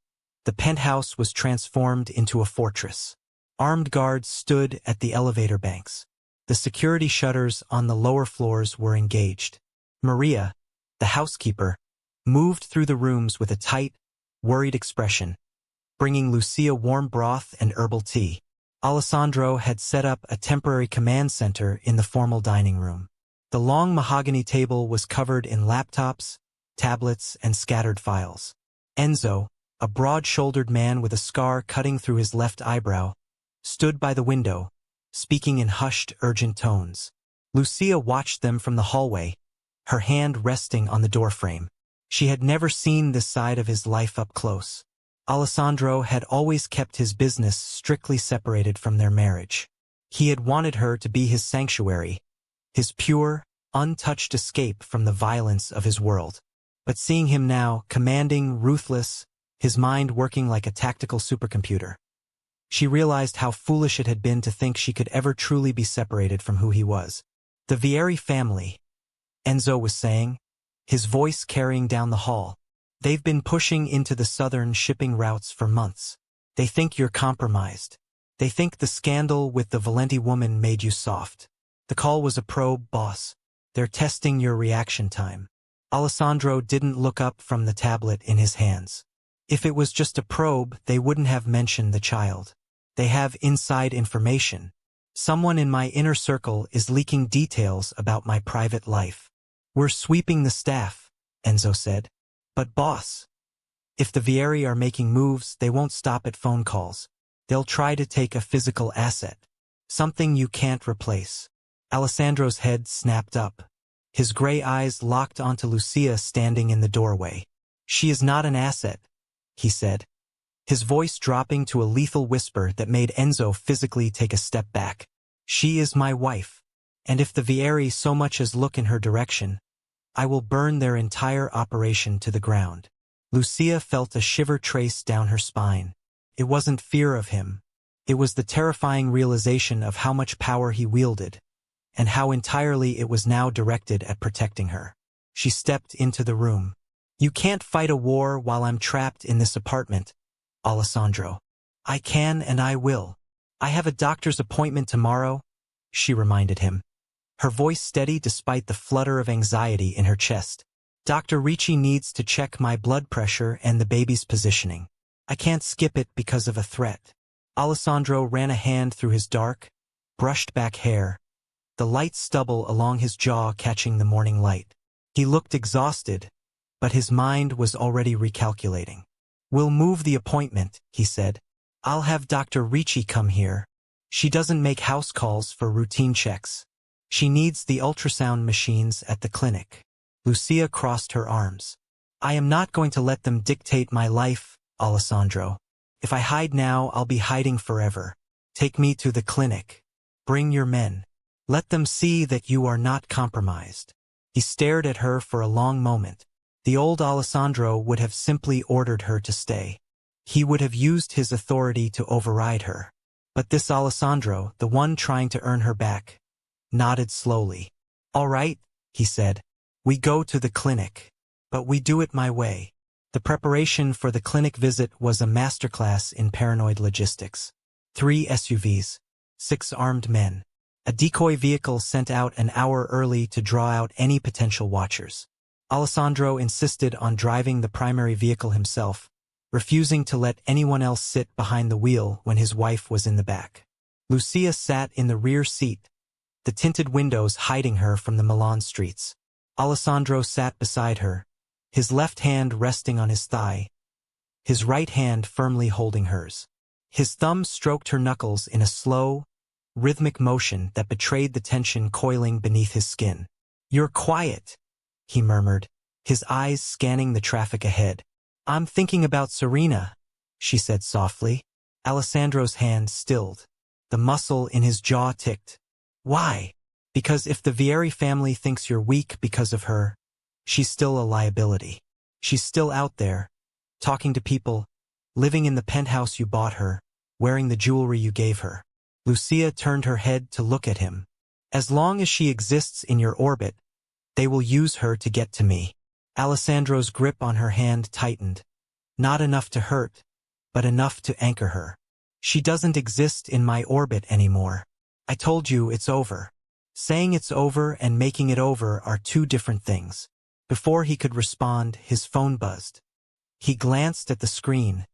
the penthouse was transformed into a fortress. Armed guards stood at the elevator banks. The security shutters on the lower floors were engaged. Maria, the housekeeper, moved through the rooms with a tight, worried expression, bringing Lucia warm broth and herbal tea. Alessandro had set up a temporary command center in the formal dining room. The long mahogany table was covered in laptops, tablets, and scattered files. Enzo, a broad-shouldered man with a scar cutting through his left eyebrow, stood by the window, speaking in hushed, urgent tones. Lucia watched them from the hallway, her hand resting on the doorframe. She had never seen this side of his life up close. Alessandro had always kept his business strictly separated from their marriage. He had wanted her to be his sanctuary, his pure, untouched escape from the violence of his world. But seeing him now, commanding, ruthless, his mind working like a tactical supercomputer, she realized how foolish it had been to think she could ever truly be separated from who he was. "The Vieri family," Enzo was saying, his voice carrying down the hall. "They've been pushing into the southern shipping routes for months. They think you're compromised. They think the scandal with the Valenti woman made you soft. The call was a probe, boss. They're testing your reaction time." Alessandro didn't look up from the tablet in his hands. If it was just a probe, they wouldn't have mentioned the child. "They have inside information. Someone in my inner circle is leaking details about my private life. We're sweeping the staff," Enzo said. "But boss, if the Vieri are making moves, they won't stop at phone calls. They'll try to take a physical asset. Something you can't replace." Alessandro's head snapped up. His gray eyes locked onto Lucia standing in the doorway. "She is not an asset," he said, his voice dropping to a lethal whisper that made Enzo physically take a step back. "She is my wife, and if the Vieri so much as look in her direction, I will burn their entire operation to the ground." Lucia felt a shiver trace down her spine. It wasn't fear of him. It was the terrifying realization of how much power he wielded, and how entirely it was now directed at protecting her. She stepped into the room. "You can't fight a war while I'm trapped in this apartment, Alessandro." "I can and I will. I have a doctor's appointment tomorrow," she reminded him, her voice steady despite the flutter of anxiety in her chest. "Dr. Ricci needs to check my blood pressure and the baby's positioning. I can't skip it because of a threat." Alessandro ran a hand through his dark, brushed-back hair, the light stubble along his jaw catching the morning light. He looked exhausted, but his mind was already recalculating. "We'll move the appointment," he said. "I'll have Dr. Ricci come here. She doesn't make house calls for routine checks. She needs the ultrasound machines at the clinic." Lucia crossed her arms. "I am not going to let them dictate my life, Alessandro. If I hide now, I'll be hiding forever. Take me to the clinic. Bring your men. Let them see that you are not compromised." He stared at her for a long moment. The old Alessandro would have simply ordered her to stay. He would have used his authority to override her. But this Alessandro, the one trying to earn her back, nodded slowly. "All right," he said. "We go to the clinic. But we do it my way." The preparation for the clinic visit was a masterclass in paranoid logistics. 3 SUVs, 6 armed men. A decoy vehicle sent out an hour early to draw out any potential watchers. Alessandro insisted on driving the primary vehicle himself, refusing to let anyone else sit behind the wheel when his wife was in the back. Lucia sat in the rear seat, the tinted windows hiding her from the Milan streets. Alessandro sat beside her, his left hand resting on his thigh, his right hand firmly holding hers. His thumb stroked her knuckles in a slow, rhythmic motion that betrayed the tension coiling beneath his skin. "You're quiet," he murmured, his eyes scanning the traffic ahead. "I'm thinking about Serena," she said softly. Alessandro's hand stilled. The muscle in his jaw ticked. "Why?" "Because if the Vieri family thinks you're weak because of her, she's still a liability. She's still out there, talking to people, living in the penthouse you bought her, wearing the jewelry you gave her." Lucia turned her head to look at him. "As long as she exists in your orbit, they will use her to get to me." Alessandro's grip on her hand tightened. "Not enough to hurt, but enough to anchor her. She doesn't exist in my orbit anymore. I told you it's over." Saying it's over and making it over are two different things. Before he could respond, his phone buzzed. He glanced at the screen,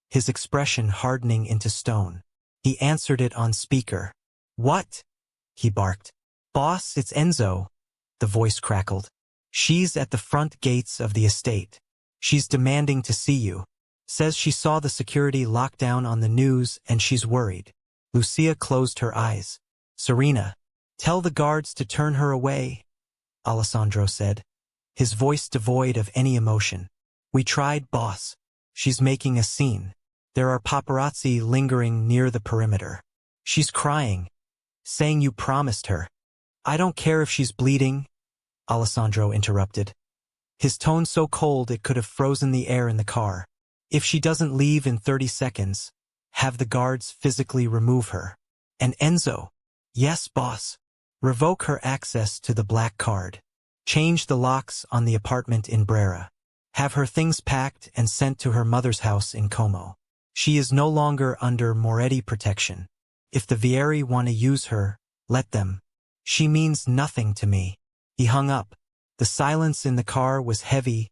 his expression hardening into stone. He answered it on speaker. "What?" he barked. "Boss, it's Enzo," the voice crackled. "She's at the front gates of the estate. She's demanding to see you. Says she saw the security lockdown on the news and she's worried." Lucia closed her eyes. "Serena, tell the guards to turn her away," Alessandro said, his voice devoid of any emotion. "We tried, boss. She's making a scene. There are paparazzi lingering near the perimeter. She's crying, saying you promised her." "I don't care if she's bleeding," Alessandro interrupted, his tone so cold it could have frozen the air in the car. "If she doesn't leave in 30 seconds, have the guards physically remove her." "And Enzo?" "Yes, boss. Revoke her access to the black card. Change the locks on the apartment in Brera. Have her things packed and sent to her mother's house in Como. She is no longer under Moretti protection. If the Vieri want to use her, let them. She means nothing to me." He hung up. The silence in the car was heavy,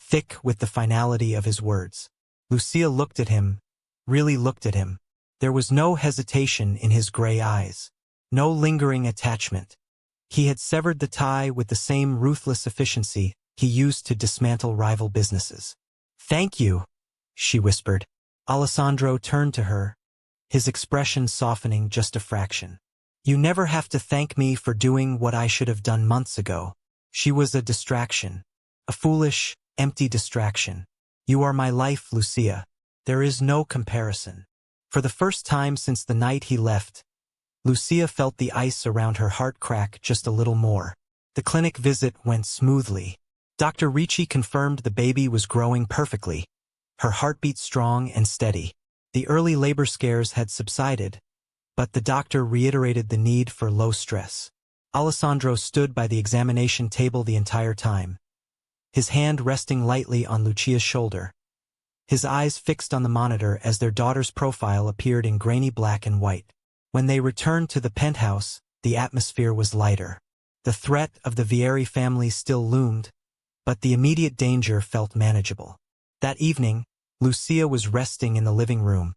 thick with the finality of his words. Lucia looked at him, really looked at him. There was no hesitation in his gray eyes, no lingering attachment. He had severed the tie with the same ruthless efficiency he used to dismantle rival businesses. "Thank you," she whispered. Alessandro turned to her, his expression softening just a fraction. "You never have to thank me for doing what I should have done months ago. She was a distraction, a foolish, empty distraction. You are my life, Lucia. There is no comparison." For the first time since the night he left, Lucia felt the ice around her heart crack just a little more. The clinic visit went smoothly. Dr. Ricci confirmed the baby was growing perfectly, her heartbeat strong and steady. The early labor scares had subsided, but the doctor reiterated the need for low stress. Alessandro stood by the examination table the entire time, his hand resting lightly on Lucia's shoulder, his eyes fixed on the monitor as their daughter's profile appeared in grainy black and white. When they returned to the penthouse, the atmosphere was lighter. The threat of the Vieri family still loomed, but the immediate danger felt manageable. That evening, Lucia was resting in the living room,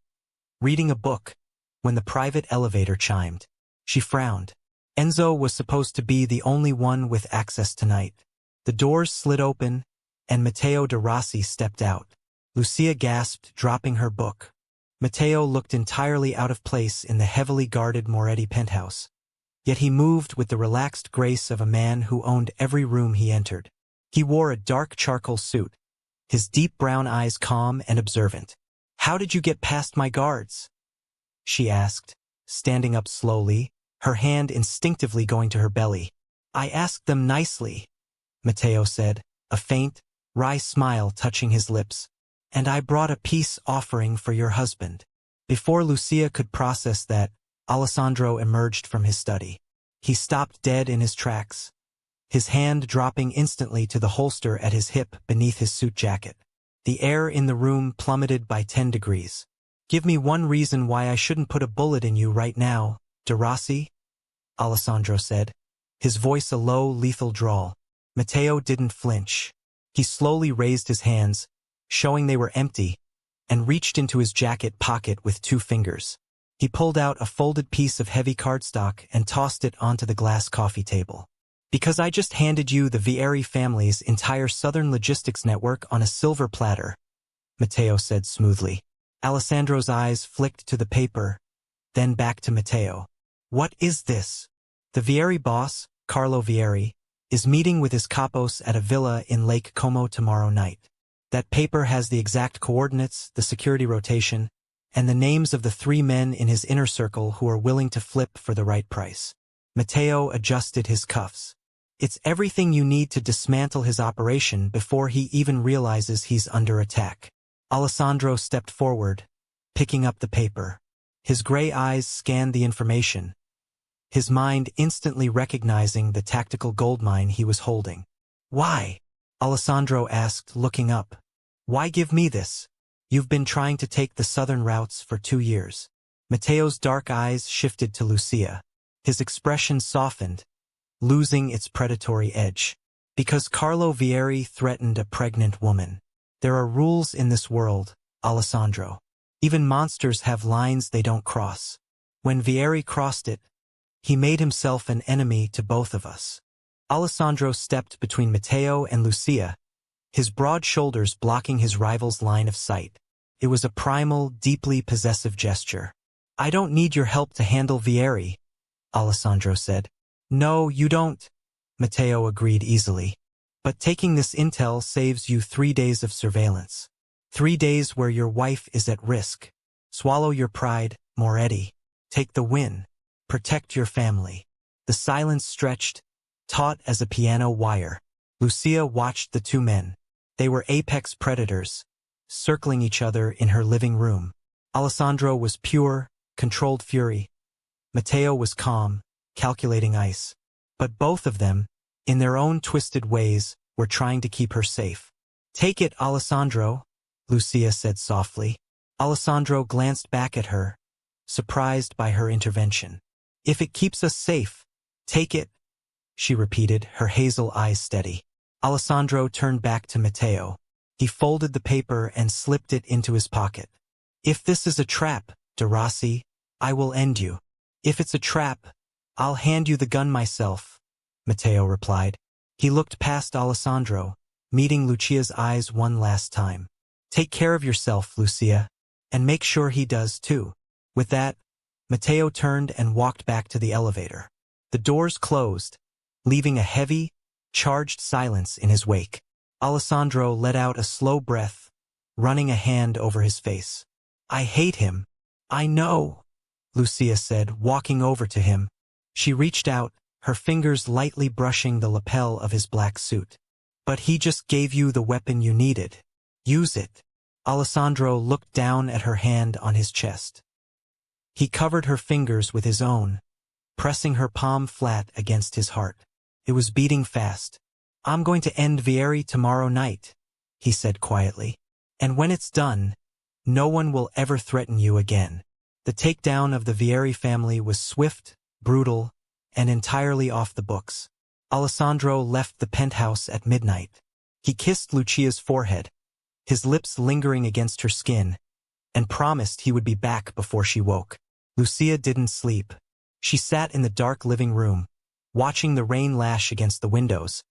reading a book, when the private elevator chimed. She frowned. Enzo was supposed to be the only one with access tonight. The doors slid open, and Matteo de Rossi stepped out. Lucia gasped, dropping her book. Matteo looked entirely out of place in the heavily guarded Moretti penthouse, yet he moved with the relaxed grace of a man who owned every room he entered. He wore a dark charcoal suit, his deep brown eyes calm and observant. "How did you get past my guards?" she asked, standing up slowly, her hand instinctively going to her belly. "I asked them nicely," Matteo said, a faint, wry smile touching his lips. "And I brought a peace offering for your husband." Before Lucia could process that, Alessandro emerged from his study. He stopped dead in his tracks, his hand dropping instantly to the holster at his hip beneath his suit jacket. The air in the room plummeted by 10 degrees. "Give me one reason why I shouldn't put a bullet in you right now, De Rossi," Alessandro said, his voice a low, lethal drawl. Matteo didn't flinch. He slowly raised his hands, showing they were empty, and reached into his jacket pocket with 2 fingers. He pulled out a folded piece of heavy cardstock and tossed it onto the glass coffee table. "Because I just handed you the Vieri family's entire Southern logistics network on a silver platter," Matteo said smoothly. Alessandro's eyes flicked to the paper, then back to Matteo. What is this? The Vieri boss, Carlo Vieri, is meeting with his capos at a villa in Lake Como tomorrow night. That paper has the exact coordinates, the security rotation, and the names of the 3 men in his inner circle who are willing to flip for the right price. Matteo adjusted his cuffs. It's everything you need to dismantle his operation before he even realizes he's under attack. Alessandro stepped forward, picking up the paper. His gray eyes scanned the information, his mind instantly recognizing the tactical goldmine he was holding. Why? Alessandro asked, looking up. Why give me this? You've been trying to take the southern routes for 2 years. Matteo's dark eyes shifted to Lucia. His expression softened, losing its predatory edge. Because Carlo Vieri threatened a pregnant woman. There are rules in this world, Alessandro. Even monsters have lines they don't cross. When Vieri crossed it, he made himself an enemy to both of us. Alessandro stepped between Matteo and Lucia, his broad shoulders blocking his rival's line of sight. It was a primal, deeply possessive gesture. I don't need your help to handle Vieri, Alessandro said. No, you don't, Matteo agreed easily. But taking this intel saves you 3 days of surveillance. 3 days where your wife is at risk. Swallow your pride, Moretti. Take the win. Protect your family. The silence stretched, taut as a piano wire. Lucia watched the 2 men. They were apex predators, circling each other in her living room. Alessandro was pure, controlled fury. Matteo was calm, calculating ice. But both of them, in their own twisted ways, were trying to keep her safe. Take it, Alessandro, Lucia said softly. Alessandro glanced back at her, surprised by her intervention. If it keeps us safe, take it, she repeated, her hazel eyes steady. Alessandro turned back to Matteo. He folded the paper and slipped it into his pocket. If this is a trap, De Rossi, I will end you. If it's a trap, I'll hand you the gun myself, Matteo replied. He looked past Alessandro, meeting Lucia's eyes one last time. Take care of yourself, Lucia, and make sure he does too. With that, Matteo turned and walked back to the elevator. The doors closed, leaving a heavy, charged silence in his wake. Alessandro let out a slow breath, running a hand over his face. I hate him. I know, Lucia said, walking over to him. She reached out, her fingers lightly brushing the lapel of his black suit. But he just gave you the weapon you needed. Use it. Alessandro looked down at her hand on his chest. He covered her fingers with his own, pressing her palm flat against his heart. It was beating fast. I'm going to end Vieri tomorrow night, he said quietly. And when it's done, no one will ever threaten you again. The takedown of the Vieri family was swift, brutal, and entirely off the books. Alessandro left the penthouse at midnight. He kissed Lucia's forehead, his lips lingering against her skin, and promised he would be back before she woke. Lucia didn't sleep. She sat in the dark living room, watching the rain lash against the windows,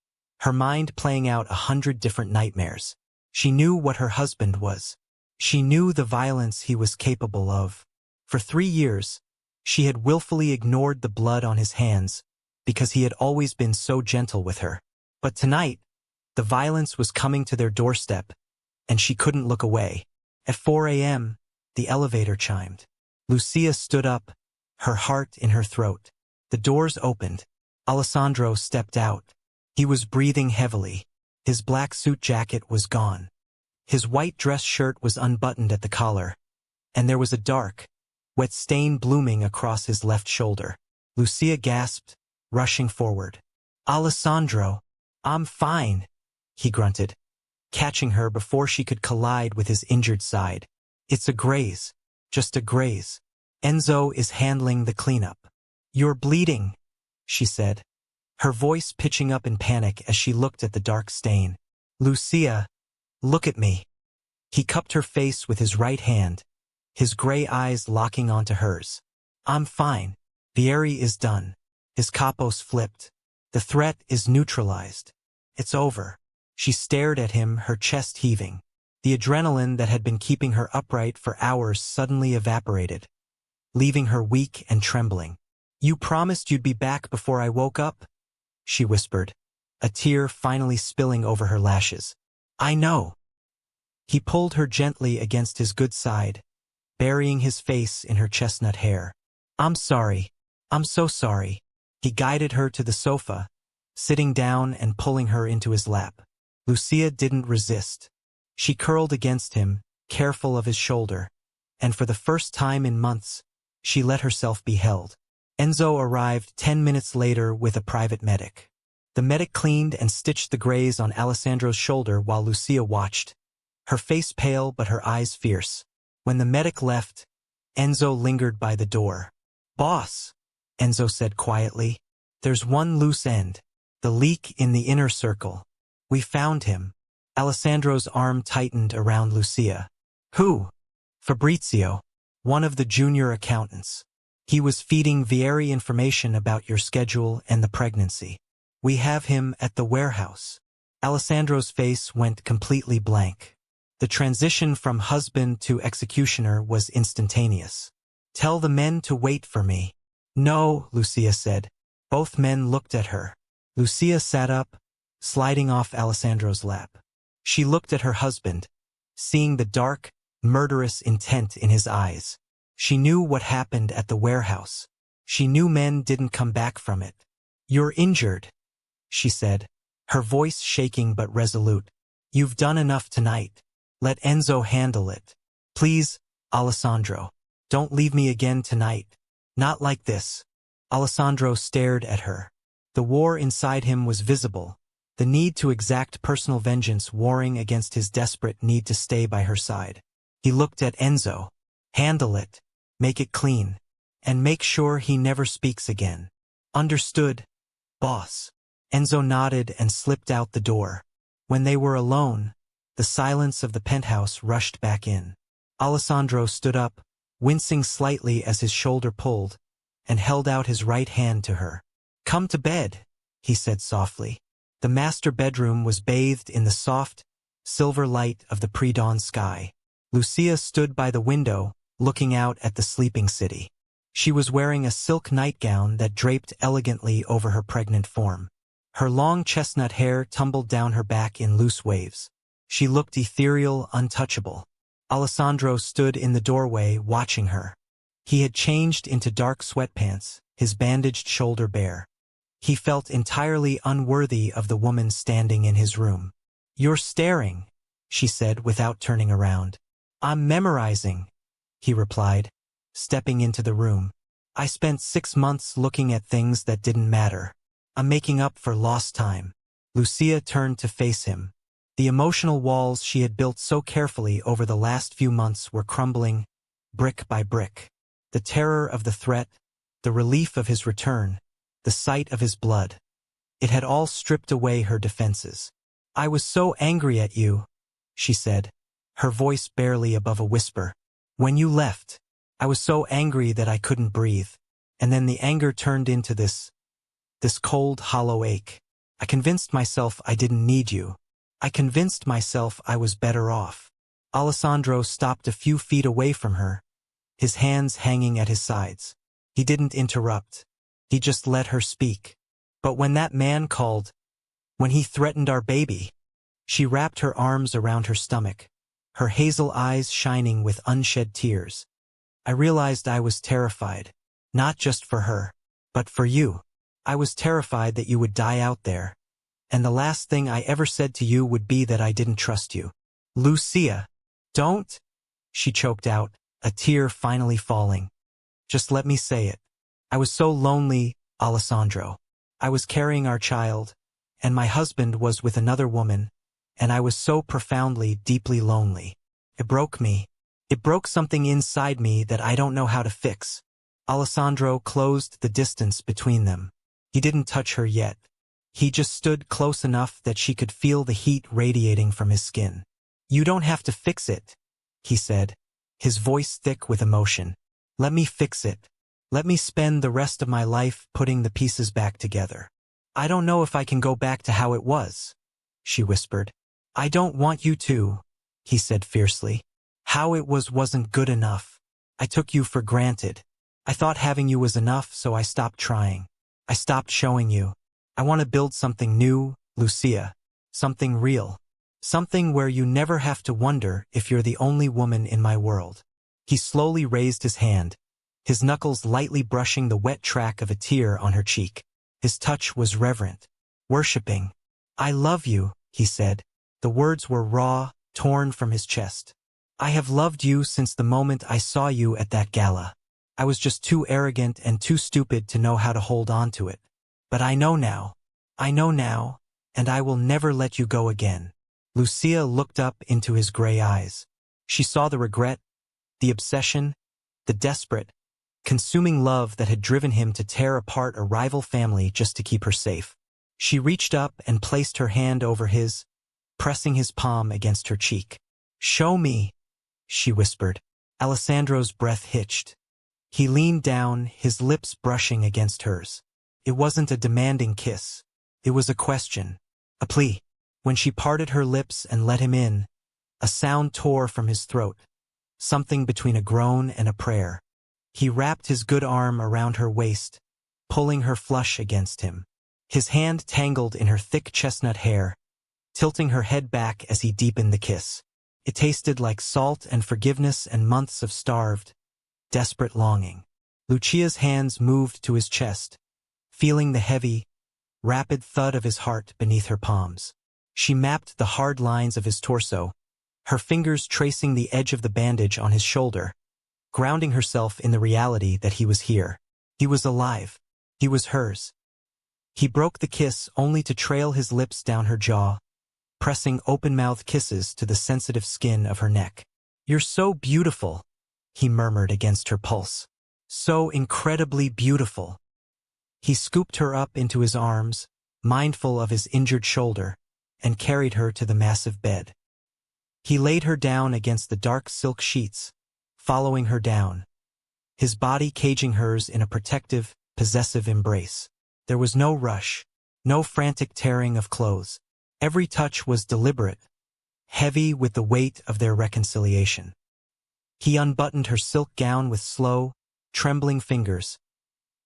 her mind playing out 100 different nightmares. She knew what her husband was. She knew the violence he was capable of. For 3 years, she had willfully ignored the blood on his hands because he had always been so gentle with her. But tonight, the violence was coming to their doorstep, and she couldn't look away. At 4 a.m., the elevator chimed. Lucia stood up, her heart in her throat. The doors opened. Alessandro stepped out. He was breathing heavily. His black suit jacket was gone. His white dress shirt was unbuttoned at the collar, and there was a dark, wet stain blooming across his left shoulder. Lucia gasped, rushing forward. Alessandro, I'm fine, he grunted, catching her before she could collide with his injured side. It's a graze, just a graze. Enzo is handling the cleanup. You're bleeding, she said, her voice pitching up in panic as she looked at the dark stain. Lucia, look at me. He cupped her face with his right hand, his gray eyes locking onto hers. I'm fine. Vieri is done. His capos flipped. The threat is neutralized. It's over. She stared at him, her chest heaving. The adrenaline that had been keeping her upright for hours suddenly evaporated, leaving her weak and trembling. "You promised you'd be back before I woke up?" she whispered, a tear finally spilling over her lashes. "I know." He pulled her gently against his good side, burying his face in her chestnut hair. "I'm sorry. I'm so sorry." He guided her to the sofa, sitting down and pulling her into his lap. Lucia didn't resist. She curled against him, careful of his shoulder, and for the first time in months, she let herself be held. Enzo arrived 10 minutes later with a private medic. The medic cleaned and stitched the graze on Alessandro's shoulder while Lucia watched, her face pale but her eyes fierce. When the medic left, Enzo lingered by the door. "Boss," Enzo said quietly, "there's one loose end. The leak in the inner circle. We found him." Alessandro's arm tightened around Lucia. "Who?" "Fabrizio, one of the junior accountants. He was feeding Vieri information about your schedule and the pregnancy. We have him at the warehouse." Alessandro's face went completely blank. The transition from husband to executioner was instantaneous. "Tell the men to wait for me." "No," Lucia said. Both men looked at her. Lucia sat up, sliding off Alessandro's lap. She looked at her husband, seeing the dark, murderous intent in his eyes. She knew what happened at the warehouse. She knew men didn't come back from it. "You're injured," she said, her voice shaking but resolute. "You've done enough tonight. Let Enzo handle it. Please, Alessandro, don't leave me again tonight. Not like this." Alessandro stared at her. The war inside him was visible, the need to exact personal vengeance warring against his desperate need to stay by her side. He looked at Enzo. "Handle it. Make it clean. And make sure he never speaks again." "Understood, boss." Enzo nodded and slipped out the door. When they were alone, the silence of the penthouse rushed back in. Alessandro stood up, wincing slightly as his shoulder pulled, and held out his right hand to her. "Come to bed," he said softly. The master bedroom was bathed in the soft, silver light of the pre-dawn sky. Lucia stood by the window, looking out at the sleeping city. She was wearing a silk nightgown that draped elegantly over her pregnant form. Her long chestnut hair tumbled down her back in loose waves. She looked ethereal, untouchable. Alessandro stood in the doorway, watching her. He had changed into dark sweatpants, his bandaged shoulder bare. He felt entirely unworthy of the woman standing in his room. "You're staring," she said without turning around. "I'm memorizing," he replied, stepping into the room. "I spent 6 months looking at things that didn't matter. I'm making up for lost time." Lucia turned to face him. The emotional walls she had built so carefully over the last few months were crumbling, brick by brick. The terror of the threat, the relief of his return, the sight of his blood. It had all stripped away her defenses. "I was so angry at you," she said, her voice barely above a whisper. "When you left, I was so angry that I couldn't breathe. And then the anger turned into this cold, hollow ache. I convinced myself I didn't need you. I convinced myself I was better off." Alessandro stopped a few feet away from her, his hands hanging at his sides. He didn't interrupt. He just let her speak. "But when that man called, when he threatened our baby," she wrapped her arms around her stomach, her hazel eyes shining with unshed tears. "I realized I was terrified, not just for her, but for you. I was terrified that you would die out there. And the last thing I ever said to you would be that I didn't trust you." "Lucia, don't," she choked out, a tear finally falling. "Just let me say it. I was so lonely, Alessandro. I was carrying our child, and my husband was with another woman, and I was so profoundly, deeply lonely. It broke me. It broke something inside me that I don't know how to fix." Alessandro closed the distance between them. He didn't touch her yet. He just stood close enough that she could feel the heat radiating from his skin. "You don't have to fix it," he said, his voice thick with emotion. "Let me fix it. Let me spend the rest of my life putting the pieces back together." "I don't know if I can go back to how it was," she whispered. "I don't want you to," he said fiercely. How it wasn't good enough. I took you for granted. I thought having you was enough, so I stopped trying. I stopped showing you. I want to build something new, Lucia. Something real. Something where you never have to wonder if you're the only woman in my world. He slowly raised his hand, his knuckles lightly brushing the wet track of a tear on her cheek. His touch was reverent, worshipping. I love you, he said. The words were raw, torn from his chest. I have loved you since the moment I saw you at that gala. I was just too arrogant and too stupid to know how to hold on to it. But I know now, and I will never let you go again. Lucia looked up into his gray eyes. She saw the regret, the obsession, the desperate, consuming love that had driven him to tear apart a rival family just to keep her safe. She reached up and placed her hand over his, pressing his palm against her cheek. Show me, she whispered. Alessandro's breath hitched. He leaned down, his lips brushing against hers. It wasn't a demanding kiss. It was a question, a plea. When she parted her lips and let him in, a sound tore from his throat, something between a groan and a prayer. He wrapped his good arm around her waist, pulling her flush against him. His hand tangled in her thick chestnut hair, tilting her head back as he deepened the kiss. It tasted like salt and forgiveness and months of starved, desperate longing. Lucia's hands moved to his chest, feeling the heavy, rapid thud of his heart beneath her palms. She mapped the hard lines of his torso, her fingers tracing the edge of the bandage on his shoulder, grounding herself in the reality that he was here. He was alive. He was hers. He broke the kiss only to trail his lips down her jaw, pressing open-mouthed kisses to the sensitive skin of her neck. You're so beautiful, he murmured against her pulse. So incredibly beautiful. He scooped her up into his arms, mindful of his injured shoulder, and carried her to the massive bed. He laid her down against the dark silk sheets, following her down, his body caging hers in a protective, possessive embrace. There was no rush, no frantic tearing of clothes. Every touch was deliberate, heavy with the weight of their reconciliation. He unbuttoned her silk gown with slow, trembling fingers,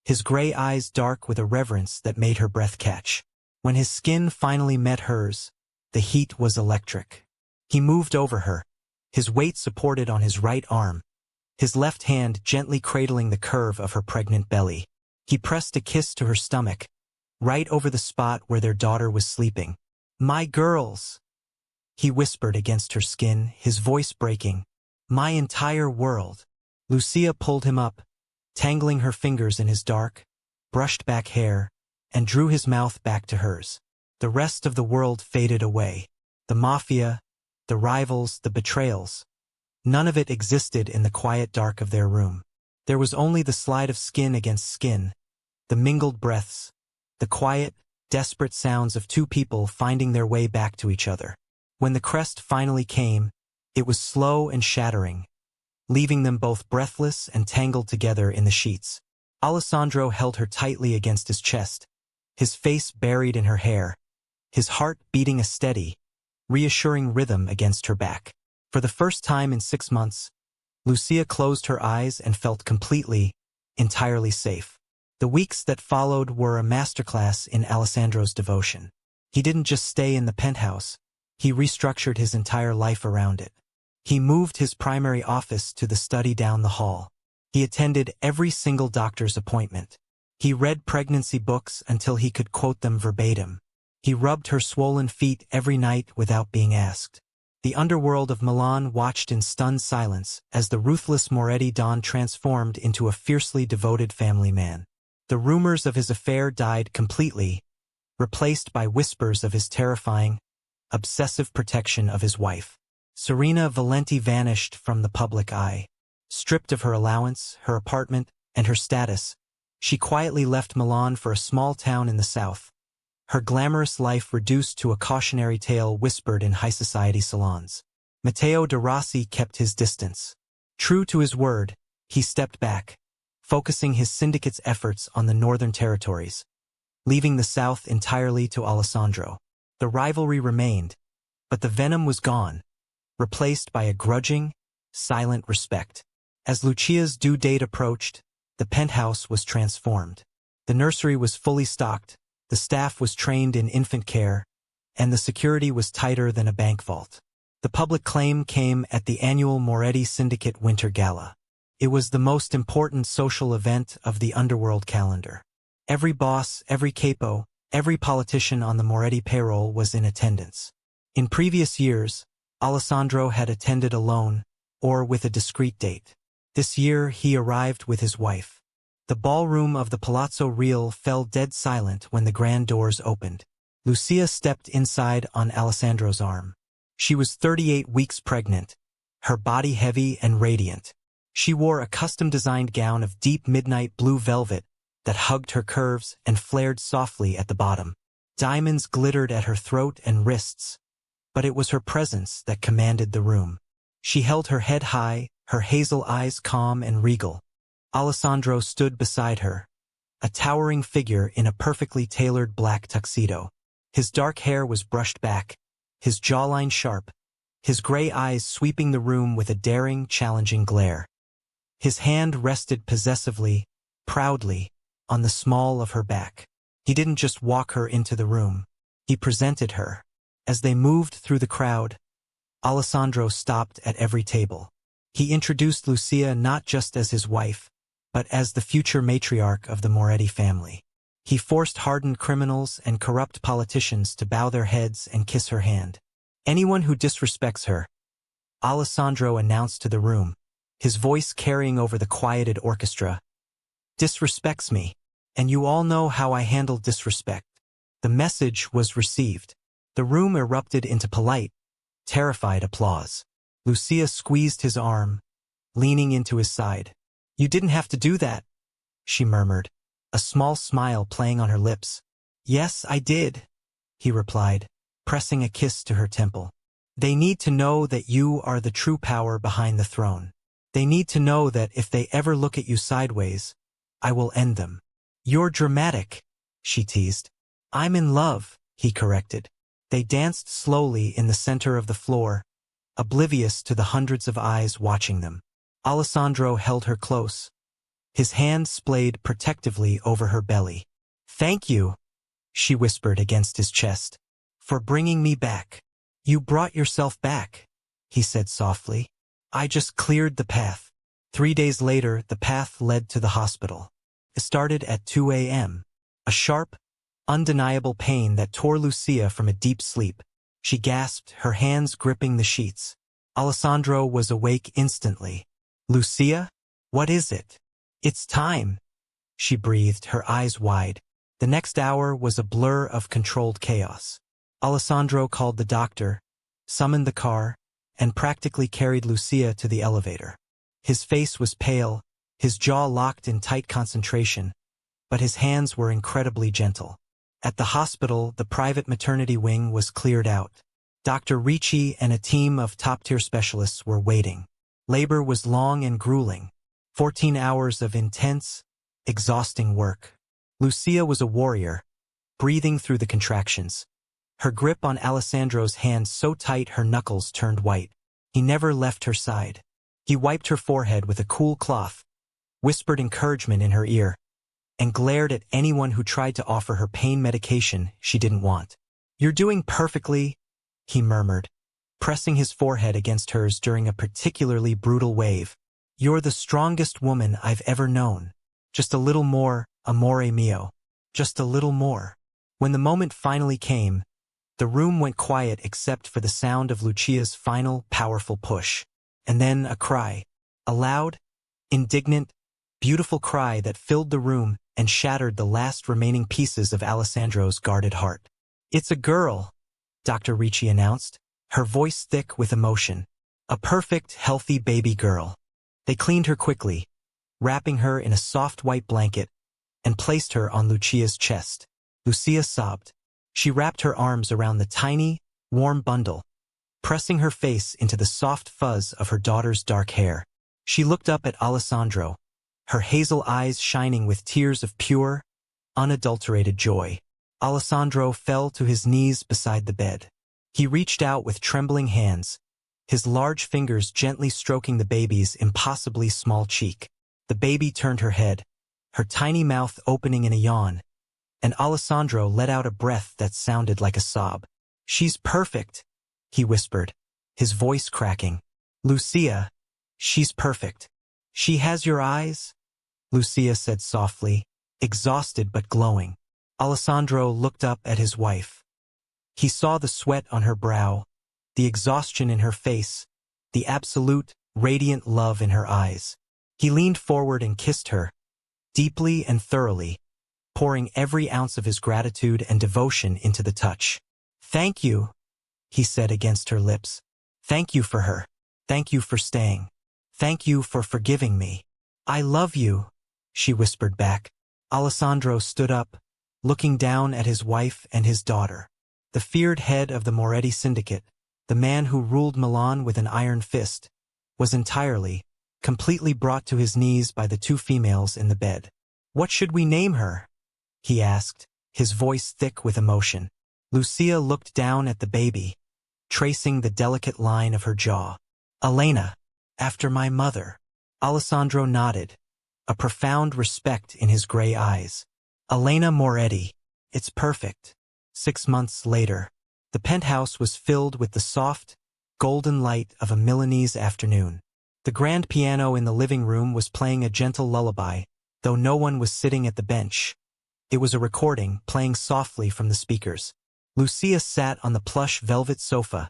his gray eyes dark with a reverence that made her breath catch. When his skin finally met hers, the heat was electric. He moved over her, his weight supported on his right arm, his left hand gently cradling the curve of her pregnant belly. He pressed a kiss to her stomach, right over the spot where their daughter was sleeping. My girls, he whispered against her skin, his voice breaking. My entire world. Lucia pulled him up, tangling her fingers in his dark, brushed-back hair, and drew his mouth back to hers. The rest of the world faded away. The Mafia, the rivals, the betrayals. None of it existed in the quiet dark of their room. There was only the slide of skin against skin, the mingled breaths, the quiet, desperate sounds of two people finding their way back to each other. When the crest finally came, it was slow and shattering, leaving them both breathless and tangled together in the sheets. Alessandro held her tightly against his chest, his face buried in her hair, his heart beating a steady, reassuring rhythm against her back. For the first time in 6 months, Lucia closed her eyes and felt completely, entirely safe. The weeks that followed were a masterclass in Alessandro's devotion. He didn't just stay in the penthouse, he restructured his entire life around it. He moved his primary office to the study down the hall. He attended every single doctor's appointment. He read pregnancy books until he could quote them verbatim. He rubbed her swollen feet every night without being asked. The underworld of Milan watched in stunned silence as the ruthless Moretti Don transformed into a fiercely devoted family man. The rumors of his affair died completely, replaced by whispers of his terrifying, obsessive protection of his wife. Serena Valenti vanished from the public eye. Stripped of her allowance, her apartment, and her status, she quietly left Milan for a small town in the south, her glamorous life reduced to a cautionary tale whispered in high society salons. Matteo de Rossi kept his distance. True to his word, he stepped back, focusing his syndicate's efforts on the northern territories, leaving the south entirely to Alessandro. The rivalry remained, but the venom was gone. replaced by a grudging, silent respect. As Lucia's due date approached, the penthouse was transformed. The nursery was fully stocked, the staff was trained in infant care, and the security was tighter than a bank vault. The public claim came at the annual Moretti Syndicate Winter Gala. It was the most important social event of the underworld calendar. Every boss, every capo, every politician on the Moretti payroll was in attendance. In previous years, Alessandro had attended alone, or with a discreet date. This year he arrived with his wife. The ballroom of the Palazzo Real fell dead silent when the grand doors opened. Lucia stepped inside on Alessandro's arm. She was 38 weeks pregnant, her body heavy and radiant. She wore a custom-designed gown of deep midnight blue velvet that hugged her curves and flared softly at the bottom. Diamonds glittered at her throat and wrists, but it was her presence that commanded the room. She held her head high, her hazel eyes calm and regal. Alessandro stood beside her, a towering figure in a perfectly tailored black tuxedo. His dark hair was brushed back, his jawline sharp, his gray eyes sweeping the room with a daring, challenging glare. His hand rested possessively, proudly, on the small of her back. He didn't just walk her into the room. He presented her. As they moved through the crowd, Alessandro stopped at every table. He introduced Lucia not just as his wife, but as the future matriarch of the Moretti family. He forced hardened criminals and corrupt politicians to bow their heads and kiss her hand. Anyone who disrespects her, Alessandro announced to the room, his voice carrying over the quieted orchestra, disrespects me, and you all know how I handle disrespect. The message was received. The room erupted into polite, terrified applause. Lucia squeezed his arm, leaning into his side. You didn't have to do that, she murmured, a small smile playing on her lips. Yes, I did, he replied, pressing a kiss to her temple. They need to know that you are the true power behind the throne. They need to know that if they ever look at you sideways, I will end them. You're dramatic, she teased. I'm in love, he corrected. They danced slowly in the center of the floor, oblivious to the hundreds of eyes watching them. Alessandro held her close. His hand splayed protectively over her belly. Thank you, she whispered against his chest, for bringing me back. You brought yourself back, he said softly. I just cleared the path. 3 days later, the path led to the hospital. It started at 2 a.m. A sharp, undeniable pain that tore Lucia from a deep sleep. She gasped, her hands gripping the sheets. Alessandro was awake instantly. Lucia? What is it? It's time, she breathed, her eyes wide. The next hour was a blur of controlled chaos. Alessandro called the doctor, summoned the car, and practically carried Lucia to the elevator. His face was pale, his jaw locked in tight concentration, but his hands were incredibly gentle. At the hospital, the private maternity wing was cleared out. Dr. Ricci and a team of top-tier specialists were waiting. Labor was long and grueling. 14 hours of intense, exhausting work. Lucia was a warrior, breathing through the contractions. Her grip on Alessandro's hand so tight her knuckles turned white. He never left her side. He wiped her forehead with a cool cloth, whispered encouragement in her ear, and glared at anyone who tried to offer her pain medication she didn't want. You're doing perfectly, he murmured, pressing his forehead against hers during a particularly brutal wave. You're the strongest woman I've ever known. Just a little more, amore mio. Just a little more. When the moment finally came, the room went quiet except for the sound of Lucia's final, powerful push. And then a cry. A loud, indignant, beautiful cry that filled the room and shattered the last remaining pieces of Alessandro's guarded heart. It's a girl, Dr. Ricci announced, her voice thick with emotion. A perfect, healthy baby girl. They cleaned her quickly, wrapping her in a soft white blanket, and placed her on Lucia's chest. Lucia sobbed. She wrapped her arms around the tiny, warm bundle, pressing her face into the soft fuzz of her daughter's dark hair. She looked up at Alessandro, her hazel eyes shining with tears of pure, unadulterated joy. Alessandro fell to his knees beside the bed. He reached out with trembling hands, his large fingers gently stroking the baby's impossibly small cheek. The baby turned her head, her tiny mouth opening in a yawn, and Alessandro let out a breath that sounded like a sob. "She's perfect," he whispered, his voice cracking. "Lucia, she's perfect. She has your eyes," Lucia said softly, exhausted but glowing. Alessandro looked up at his wife. He saw the sweat on her brow, the exhaustion in her face, the absolute, radiant love in her eyes. He leaned forward and kissed her, deeply and thoroughly, pouring every ounce of his gratitude and devotion into the touch. "Thank you," he said against her lips. "Thank you for her. Thank you for staying. Thank you for forgiving me." "I love you," she whispered back. Alessandro stood up, looking down at his wife and his daughter. The feared head of the Moretti syndicate, the man who ruled Milan with an iron fist, was entirely, completely brought to his knees by the two females in the bed. "What should we name her?" he asked, his voice thick with emotion. Lucia looked down at the baby, tracing the delicate line of her jaw. "Elena, after my mother." Alessandro nodded, a profound respect in his gray eyes. "Elena Moretti. It's perfect." 6 months later, the penthouse was filled with the soft, golden light of a Milanese afternoon. The grand piano in the living room was playing a gentle lullaby, though no one was sitting at the bench. It was a recording, playing softly from the speakers. Lucia sat on the plush velvet sofa,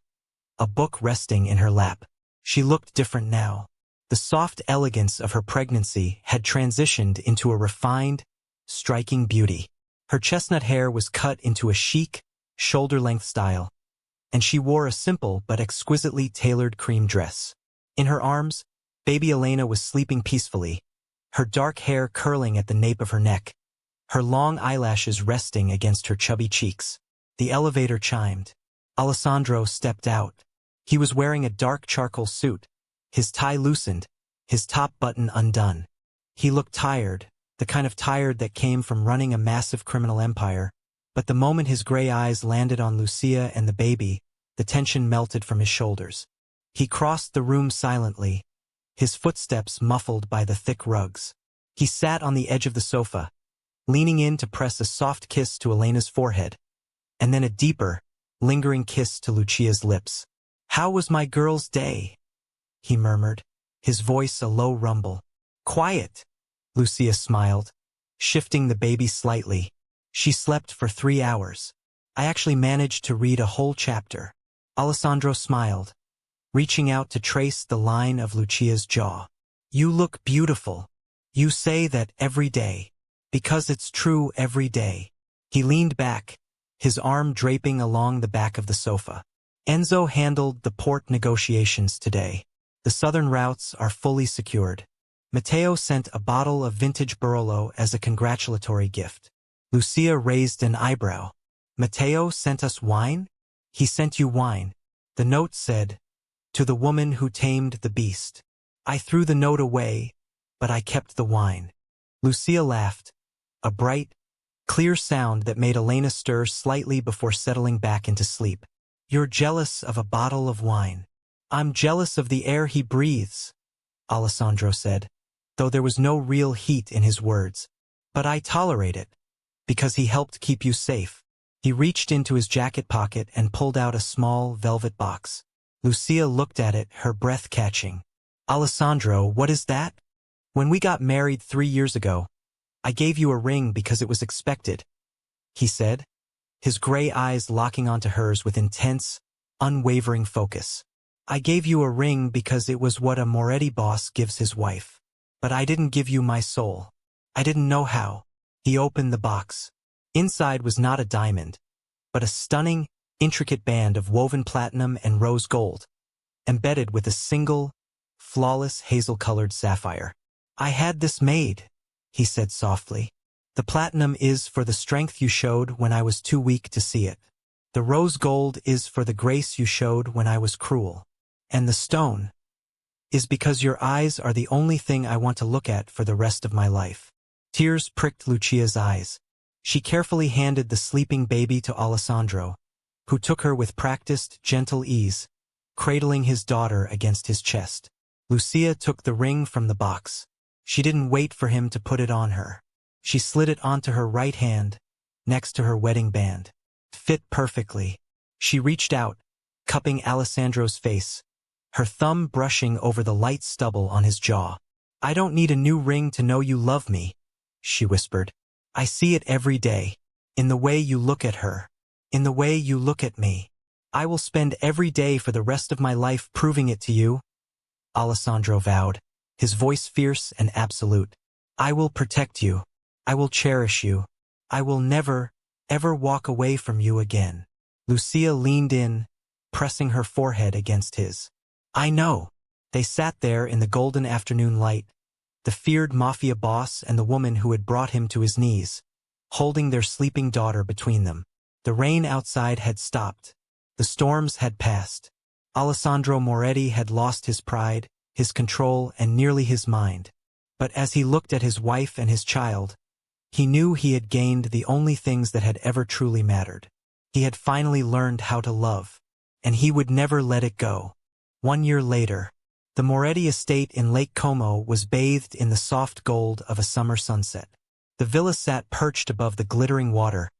a book resting in her lap. She looked different now. The soft elegance of her pregnancy had transitioned into a refined, striking beauty. Her chestnut hair was cut into a chic, shoulder-length style, and she wore a simple but exquisitely tailored cream dress. In her arms, baby Elena was sleeping peacefully, her dark hair curling at the nape of her neck, her long eyelashes resting against her chubby cheeks. The elevator chimed. Alessandro stepped out. He was wearing a dark charcoal suit, his tie loosened, his top button undone. He looked tired, the kind of tired that came from running a massive criminal empire, but the moment his gray eyes landed on Lucia and the baby, the tension melted from his shoulders. He crossed the room silently, his footsteps muffled by the thick rugs. He sat on the edge of the sofa, leaning in to press a soft kiss to Elena's forehead, and then a deeper, lingering kiss to Lucia's lips. "How was my girl's day?" he murmured, his voice a low rumble. "Quiet," Lucia smiled, shifting the baby slightly. "She slept for 3 hours. I actually managed to read a whole chapter." Alessandro smiled, reaching out to trace the line of Lucia's jaw. "You look beautiful. You say that every day. Because it's true every day." He leaned back, his arm draping along the back of the sofa. "Enzo handled the port negotiations today. The southern routes are fully secured. Matteo sent a bottle of vintage Barolo as a congratulatory gift." Lucia raised an eyebrow. "Matteo sent us wine?" "He sent you wine." The note said, "To the woman who tamed the beast." I threw the note away, but I kept the wine. Lucia laughed, a bright, clear sound that made Elena stir slightly before settling back into sleep. "You're jealous of a bottle of wine." "I'm jealous of the air he breathes," Alessandro said, though there was no real heat in his words. "But I tolerate it, because he helped keep you safe." He reached into his jacket pocket and pulled out a small velvet box. Lucia looked at it, her breath catching. "Alessandro, what is that?" "When we got married 3 years ago, I gave you a ring because it was expected," he said, his gray eyes locking onto hers with intense, unwavering focus. "I gave you a ring because it was what a Moretti boss gives his wife. But I didn't give you my soul. I didn't know how." He opened the box. Inside was not a diamond, but a stunning, intricate band of woven platinum and rose gold, embedded with a single, flawless hazel-colored sapphire. "I had this made," he said softly. "The platinum is for the strength you showed when I was too weak to see it. The rose gold is for the grace you showed when I was cruel. And the stone is because your eyes are the only thing I want to look at for the rest of my life." Tears pricked Lucia's eyes. She carefully handed the sleeping baby to Alessandro, who took her with practiced, gentle ease, cradling his daughter against his chest. Lucia took the ring from the box. She didn't wait for him to put it on her. She slid it onto her right hand, next to her wedding band. It fit perfectly. She reached out, cupping Alessandro's face, her thumb brushing over the light stubble on his jaw. "I don't need a new ring to know you love me," she whispered. "I see it every day. In the way you look at her. In the way you look at me. I will spend every day for the rest of my life proving it to you," Alessandro vowed, his voice fierce and absolute. "I will protect you. I will cherish you. I will never, ever walk away from you again." Lucia leaned in, pressing her forehead against his. "I know." They sat there in the golden afternoon light, the feared Mafia boss and the woman who had brought him to his knees, holding their sleeping daughter between them. The rain outside had stopped. The storms had passed. Alessandro Moretti had lost his pride, his control, and nearly his mind. But as he looked at his wife and his child, he knew he had gained the only things that had ever truly mattered. He had finally learned how to love, and he would never let it go. 1 year later, the Moretti estate in Lake Como was bathed in the soft gold of a summer sunset. The villa sat perched above the glittering water,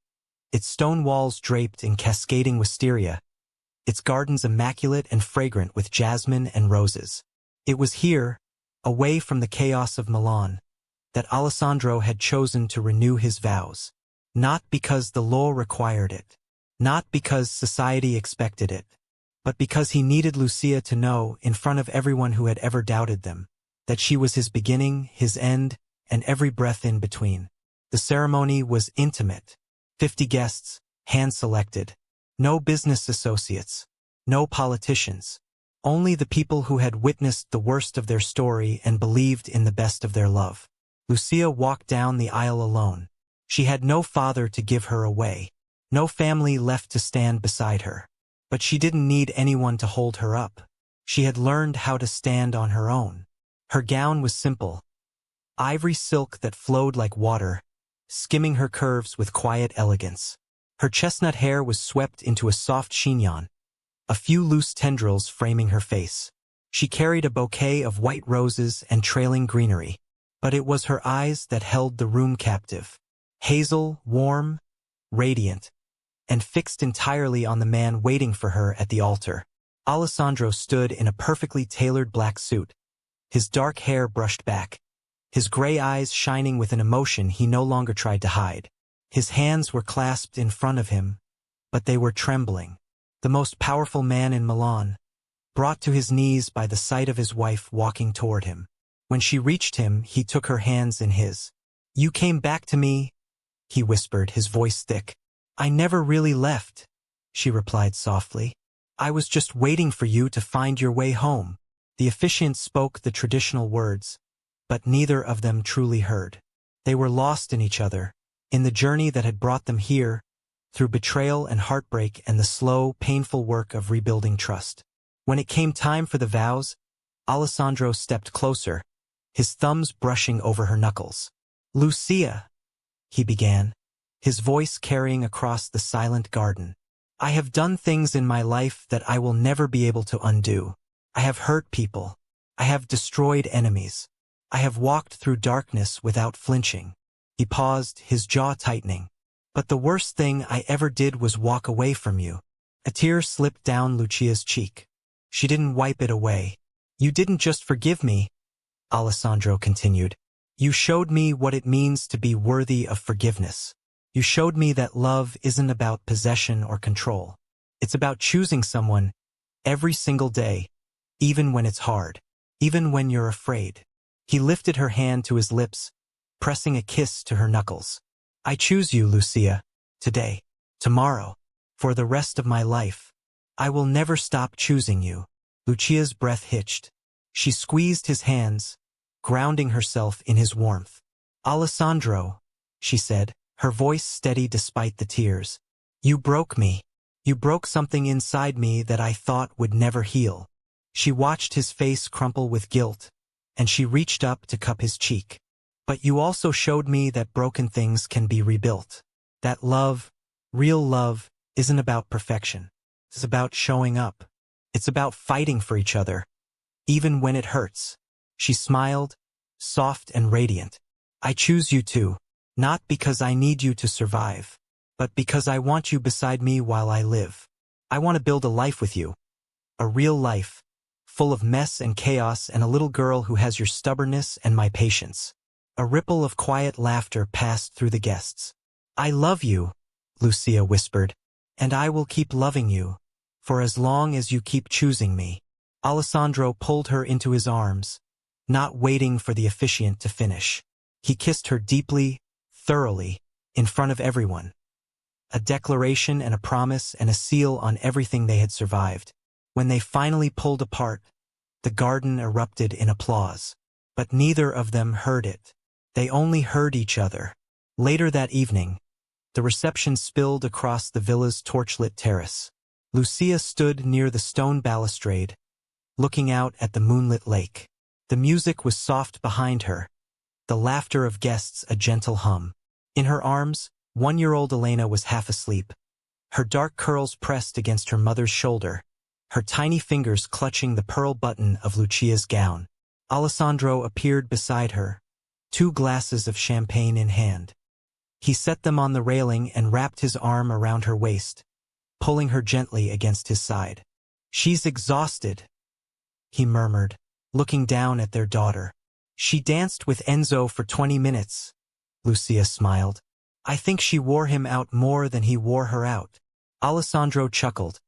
its stone walls draped in cascading wisteria, its gardens immaculate and fragrant with jasmine and roses. It was here, away from the chaos of Milan, that Alessandro had chosen to renew his vows. Not because the law required it, not because society expected it, but because he needed Lucia to know, in front of everyone who had ever doubted them, that she was his beginning, his end, and every breath in between. The ceremony was intimate. 50 guests, hand-selected. No business associates. No politicians. Only the people who had witnessed the worst of their story and believed in the best of their love. Lucia walked down the aisle alone. She had no father to give her away. No family left to stand beside her. But she didn't need anyone to hold her up. She had learned how to stand on her own. Her gown was simple. Ivory silk that flowed like water, skimming her curves with quiet elegance. Her chestnut hair was swept into a soft chignon, a few loose tendrils framing her face. She carried a bouquet of white roses and trailing greenery, but it was her eyes that held the room captive. Hazel, warm, radiant, and fixed entirely on the man waiting for her at the altar. Alessandro stood in a perfectly tailored black suit, his dark hair brushed back, his gray eyes shining with an emotion he no longer tried to hide. His hands were clasped in front of him, but they were trembling. The most powerful man in Milan, brought to his knees by the sight of his wife walking toward him. When she reached him, he took her hands in his. "You came back to me," he whispered, his voice thick. "I never really left," she replied softly. "I was just waiting for you to find your way home." The officiant spoke the traditional words, but neither of them truly heard. They were lost in each other, in the journey that had brought them here, through betrayal and heartbreak and the slow, painful work of rebuilding trust. When it came time for the vows, Alessandro stepped closer, his thumbs brushing over her knuckles. "Lucia," he began, his voice carrying across the silent garden. "I have done things in my life that I will never be able to undo. I have hurt people. I have destroyed enemies. I have walked through darkness without flinching." He paused, his jaw tightening. "But the worst thing I ever did was walk away from you." A tear slipped down Lucia's cheek. She didn't wipe it away. "You didn't just forgive me," Alessandro continued. "You showed me what it means to be worthy of forgiveness. You showed me that love isn't about possession or control. It's about choosing someone every single day, even when it's hard, even when you're afraid." He lifted her hand to his lips, pressing a kiss to her knuckles. "I choose you, Lucia, today, tomorrow, for the rest of my life. I will never stop choosing you." Lucia's breath hitched. She squeezed his hands, grounding herself in his warmth. "Alessandro," she said, her voice steady despite the tears. "You broke me. You broke something inside me that I thought would never heal." She watched his face crumple with guilt, and she reached up to cup his cheek. "But you also showed me that broken things can be rebuilt. That love, real love, isn't about perfection. It's about showing up. It's about fighting for each other, even when it hurts. She smiled, soft and radiant. I choose you too, not because I need you to survive, but because I want you beside me while I live. I want to build a life with you, a real life, full of mess and chaos and a little girl who has your stubbornness and my patience. A ripple of quiet laughter passed through the guests. I love you, Lucia whispered, and I will keep loving you, for as long as you keep choosing me. Alessandro pulled her into his arms, not waiting for the officiant to finish. He kissed her deeply, thoroughly, in front of everyone. A declaration and a promise and a seal on everything they had survived. When they finally pulled apart, the garden erupted in applause. But neither of them heard it. They only heard each other. Later that evening, the reception spilled across the villa's torchlit terrace. Lucia stood near the stone balustrade, looking out at the moonlit lake. The music was soft behind her, the laughter of guests a gentle hum. In her arms, 1-year-old Elena was half asleep, her dark curls pressed against her mother's shoulder, her tiny fingers clutching the pearl button of Lucia's gown. Alessandro appeared beside her, 2 glasses of champagne in hand. He set them on the railing and wrapped his arm around her waist, pulling her gently against his side. She's exhausted, he murmured, looking down at their daughter. She danced with Enzo for 20 minutes, Lucia smiled. I think she wore him out more than he wore her out. Alessandro chuckled,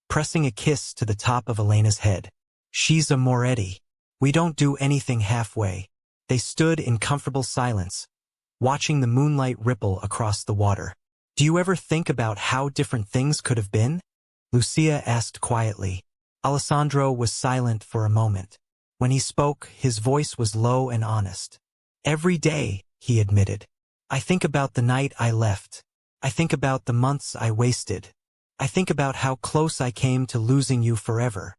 pressing a kiss to the top of Elena's head. She's a Moretti. We don't do anything halfway. They stood in comfortable silence, watching the moonlight ripple across the water. Do you ever think about how different things could have been? Lucia asked quietly. Alessandro was silent for a moment. When he spoke, his voice was low and honest. Every day, he admitted. I think about the night I left. I think about the months I wasted. I think about how close I came to losing you forever.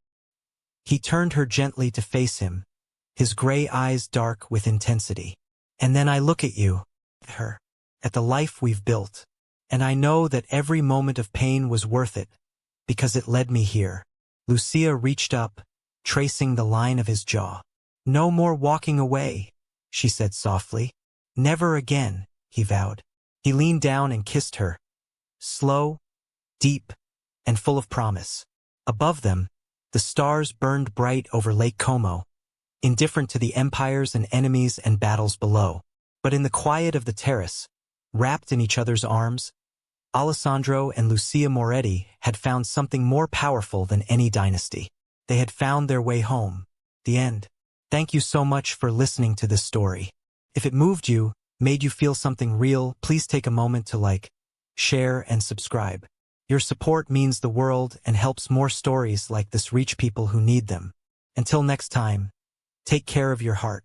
He turned her gently to face him, his gray eyes dark with intensity. And then I look at you, her, at the life we've built. And I know that every moment of pain was worth it, because it led me here. Lucia reached up, tracing the line of his jaw. No more walking away, she said softly. Never again, he vowed. He leaned down and kissed her, slow, deep, and full of promise. Above them, the stars burned bright over Lake Como, indifferent to the empires and enemies and battles below. But in the quiet of the terrace, wrapped in each other's arms, Alessandro and Lucia Moretti had found something more powerful than any dynasty. They had found their way home. The end. Thank you so much for listening to this story. If it moved you, made you feel something real, please take a moment to like, share, and subscribe. Your support means the world and helps more stories like this reach people who need them. Until next time, take care of your heart.